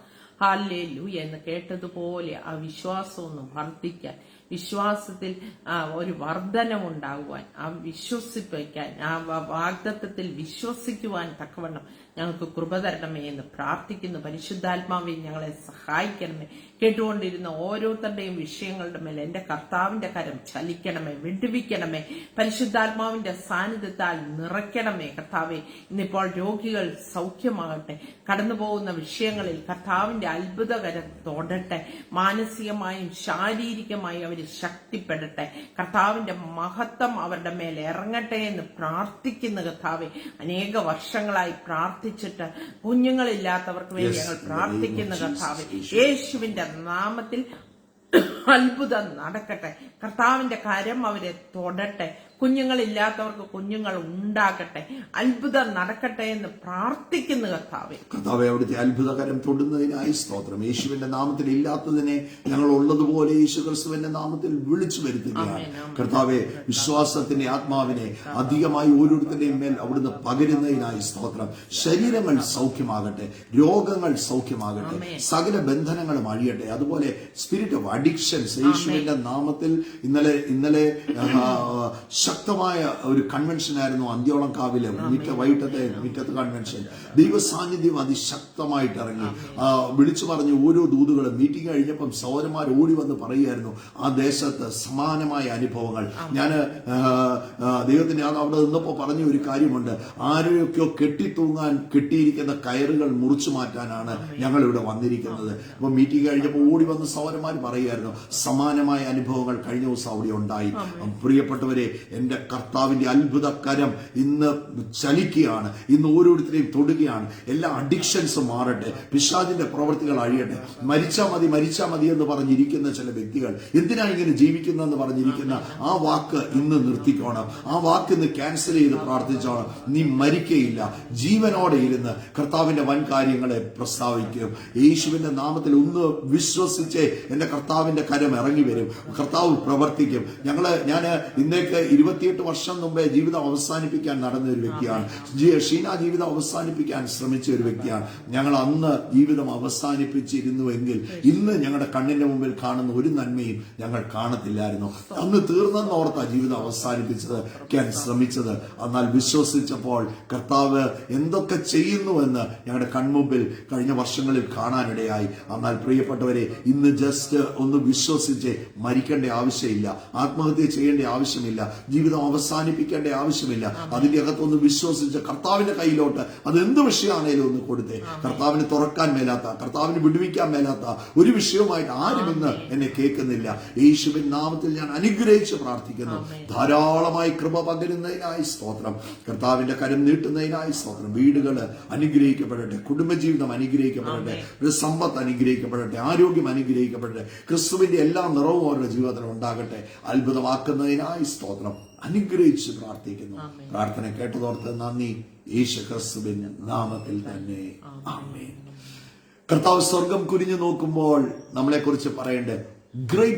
ഹല്ലേലൂയ എന്ന് കേട്ടതുപോലെ ആ വിശ്വാസം ഒന്ന് വർദ്ധിക്കാൻ, വിശ്വാസത്തിൽ ഒരു വർധനമുണ്ടാകുവാൻ, ആ വിശ്വസിപ്പിക്കാൻ, ആ വാഗ്ദത്തത്തിൽ വിശ്വസിക്കുവാൻ തക്കവണ്ണം ഞങ്ങൾക്ക് കൃപ തരണമേ എന്ന് പ്രാർത്ഥിക്കുന്നു. പരിശുദ്ധാത്മാവെ ഞങ്ങളെ സഹായിക്കണമേ. കേട്ടുകൊണ്ടിരുന്ന ഓരോരുത്തരുടെയും വിഷയങ്ങളുടെ മേലെ എന്റെ കർത്താവിന്റെ കരം ചലിക്കണമേ, വിടുവിക്കണമേ. പരിശുദ്ധാത്മാവിന്റെ സാന്നിധ്യത്താൽ നിറയ്ക്കണമേ കർത്താവെ. ഇന്നിപ്പോൾ രോഗികൾ സൗഖ്യമാകട്ടെ. കടന്നുപോകുന്ന വിഷയങ്ങളിൽ കർത്താവിന്റെ അത്ഭുതകരം തൊടട്ടെ. മാനസികമായും ശാരീരികമായും അവർ ശക്തിപ്പെടട്ടെ. കർത്താവിന്റെ മഹത്വം അവരുടെ മേലെ ഇറങ്ങട്ടെ എന്ന് പ്രാർത്ഥിക്കുന്ന കർത്താവെ. അനേക വർഷങ്ങളായി പ്രാർത്ഥിച്ചിട്ട് കുഞ്ഞുങ്ങളില്ലാത്തവർക്ക് വേണ്ടി ഞങ്ങൾ പ്രാർത്ഥിക്കുന്ന കർത്താവെ, യേശുവിന്റെ നാമത്തിൽ അത്ഭുതം നടക്കട്ടെ. കർത്താവിന്റെ കരം അവരെ തൊടട്ടെ. കുഞ്ഞുങ്ങളില്ലാത്തവർക്ക് കുഞ്ഞുങ്ങൾ ഉണ്ടാകട്ടെ. അത്ഭുതം നടക്കട്ടെ എന്ന് പ്രാർത്ഥിക്കുന്ന കർത്താവെ. അവിടുത്തെ അത്ഭുതകരം തൊടുന്നതിനായി സ്തോത്രം. യേശുവിന്റെ നാമത്തിൽ ഇല്ലാത്തതിനെ ഞങ്ങൾ ഉള്ളതുപോലെ യേശു ക്രിസ്തുവിന്റെ നാമത്തിൽ വിളിച്ചു വരുത്തുകയാണ് കർത്താവെ. വിശ്വാസത്തിന്റെ ആത്മാവിനെ അധികമായി ഓരോരുത്തരുടെയും മേൽ അവിടുന്ന് പകരുന്നതിനായി സ്തോത്രം. ശരീരങ്ങൾ സൗഖ്യമാകട്ടെ, രോഗങ്ങൾ സൗഖ്യമാകട്ടെ, സകല ബന്ധനങ്ങളും അഴിയട്ടെ. അതുപോലെ സ്പിരിറ്റ് ഓഫ് അഡിക്ഷൻസ് യേശുവിന്റെ നാമത്തിൽ ഇന്നലെ ശക്തമായ ഒരു കൺവെൻഷൻ ആയിരുന്നു അന്ത്യോളം കാവിലെ വൈകിട്ടത്തെ മുറ്റത്ത് കൺവെൻഷൻ. ദൈവ സാന്നിധ്യം അതിശക്തമായിട്ട് ഇറങ്ങി. വിളിച്ചു പറഞ്ഞു ഓരോ ദൂതുകളും. മീറ്റിംഗ് കഴിഞ്ഞപ്പം സഹോദരന്മാർ ഓടി വന്ന് പറയുമായിരുന്നു ആ ദേശത്ത് സമാനമായ അനുഭവങ്ങൾ. ഞാൻ ദൈവത്തിന്റെ അവിടെ നിന്നപ്പോൾ പറഞ്ഞ ഒരു കാര്യമുണ്ട്. ആരെയൊക്കെയോ കെട്ടിത്തൂങ്ങാൻ കെട്ടിയിരിക്കുന്ന കയറുകൾ മുറിച്ചു മാറ്റാനാണ് ഞങ്ങൾ ഇവിടെ വന്നിരിക്കുന്നത്. അപ്പൊ മീറ്റിംഗ് കഴിഞ്ഞപ്പോൾ ഓടി വന്ന് സഹോദരന്മാർ പറയുമായിരുന്നു സമാനമായ അനുഭവങ്ങൾ കഴിഞ്ഞ ദിവസം അവിടെ ഉണ്ടായി. പ്രിയപ്പെട്ടവരെ, എന്റെ കർത്താവിന്റെ അത്ഭുത കരം ഇന്ന് ചലിക്കുകയാണ്. ഇന്ന് ഓരോരുത്തരെയും തൊടുകയാണ്. എല്ലാ അഡിക്ഷൻസും മാറട്ടെ, പിശാചിന്റെ പ്രവൃത്തികൾ അഴിയട്ടെ. മരിച്ചാ മതി എന്ന് പറഞ്ഞിരിക്കുന്ന ചില വ്യക്തികൾ, എന്തിനാ ഇങ്ങനെ ജീവിക്കുന്നതെന്ന് പറഞ്ഞിരിക്കുന്ന ആ വാക്ക് ഇന്ന് നിർത്തിക്കോണം. ആ വാക്ക് ഇന്ന് ക്യാൻസൽ ചെയ്ത് പ്രാർത്ഥിച്ചോണം. നീ മരിക്കയില്ല, ജീവനോടെ ഇരുന്ന് കർത്താവിന്റെ വൻ കാര്യങ്ങളെ പ്രസ്താവിക്കും. യേശുവിന്റെ നാമത്തിൽ ഒന്ന് വിശ്വസിച്ച് എന്റെ കർത്താവിന്റെ കരം ഇറങ്ങി വരും. കർത്താവ് പ്രവർത്തിക്കും. ഞാൻ ഇന്നേക്ക് 28 വർഷം മുമ്പേ ജീവിതം അവസാനിപ്പിക്കാൻ നടന്ന ഒരു വ്യക്തിയാണ്. ഷീന ജീവിതം അവസാനിപ്പിക്കാൻ ശ്രമിച്ച ഒരു വ്യക്തിയാണ്. ഞങ്ങൾ അന്ന് ജീവിതം അവസാനിപ്പിച്ചിരുന്നുവെങ്കിൽ ഇന്ന് ഞങ്ങളുടെ കണ്ണിന്റെ മുമ്പിൽ കാണുന്ന ഒരു നന്മയും ഞങ്ങൾ കാണത്തില്ലായിരുന്നു. അന്ന് തീർന്നെന്നോർത്താ ജീവിതം അവസാനിപ്പിക്കാൻ ശ്രമിച്ചത്. എന്നാൽ വിശ്വസിച്ചപ്പോൾ കർത്താവ് എന്തൊക്കെ ചെയ്യുന്നുവെന്ന് ഞങ്ങളുടെ കൺമുമ്പിൽ കഴിഞ്ഞ വർഷങ്ങളിൽ കാണാനിടയായി. എന്നാൽ പ്രിയപ്പെട്ടവരെ, ഇന്ന് ജസ്റ്റ് ഒന്ന് വിശ്വസിച്ച് മരിക്കേണ്ട ആവശ്യമില്ല, ആത്മഹത്യ ചെയ്യേണ്ട ആവശ്യമില്ല, ജീവിതം അവസാനിപ്പിക്കേണ്ട ആവശ്യമില്ല. അതിന്റെ അകത്തൊന്ന് വിശ്വസിച്ച് കർത്താവിന്റെ കയ്യിലോട്ട് അതെന്ത് വിഷയമാണേലും ഒന്ന് കൊടുത്തേ. കർത്താവിന് തുറക്കാൻ മേലാത്ത, കർത്താവിന് വിടുവിക്കാൻ മേലാത്ത ഒരു വിഷയവുമായിട്ട് ആരും ഇന്ന് എന്നെ കേൾക്കുന്നില്ല. യേശുവിൻ നാമത്തിൽ ഞാൻ അനുഗ്രഹിച്ച് പ്രാർത്ഥിക്കുന്നു. ധാരാളമായി കൃപ പകരുന്നതിനായി സ്തോത്രം. കർത്താവിന്റെ കരം നീട്ടുന്നതിനായി സ്തോത്രം. വീടുകൾ അനുഗ്രഹിക്കപ്പെടട്ടെ, കുടുംബജീവിതം അനുഗ്രഹിക്കപ്പെടട്ടെ, സമ്പത്ത് അനുഗ്രഹിക്കപ്പെടട്ടെ, ആരോഗ്യം അനുഗ്രഹിക്കപ്പെടട്ടെ. ക്രിസ്തുവിന്റെ എല്ലാ നിറവും അവരുടെ ജീവിതത്തിൽ ഉണ്ടാകട്ടെ. അത്ഭുതമാക്കുന്നതിനായി സ്തോത്രം. അനുഗ്രഹിച്ച് പ്രാർത്ഥിക്കുന്നു. പ്രാർത്ഥന കേട്ടതോർത്ത് നന്ദി. യേശു ക്രിസ്തുവിന്റെ നാമത്തിൽ തന്നെ ആമേൻ. കർത്താവ് സ്വർഗം കുനിഞ്ഞു നോക്കുമ്പോൾ നമ്മളെ കുറിച്ച് പറയേണ്ടത് ഗ്രേറ്റ്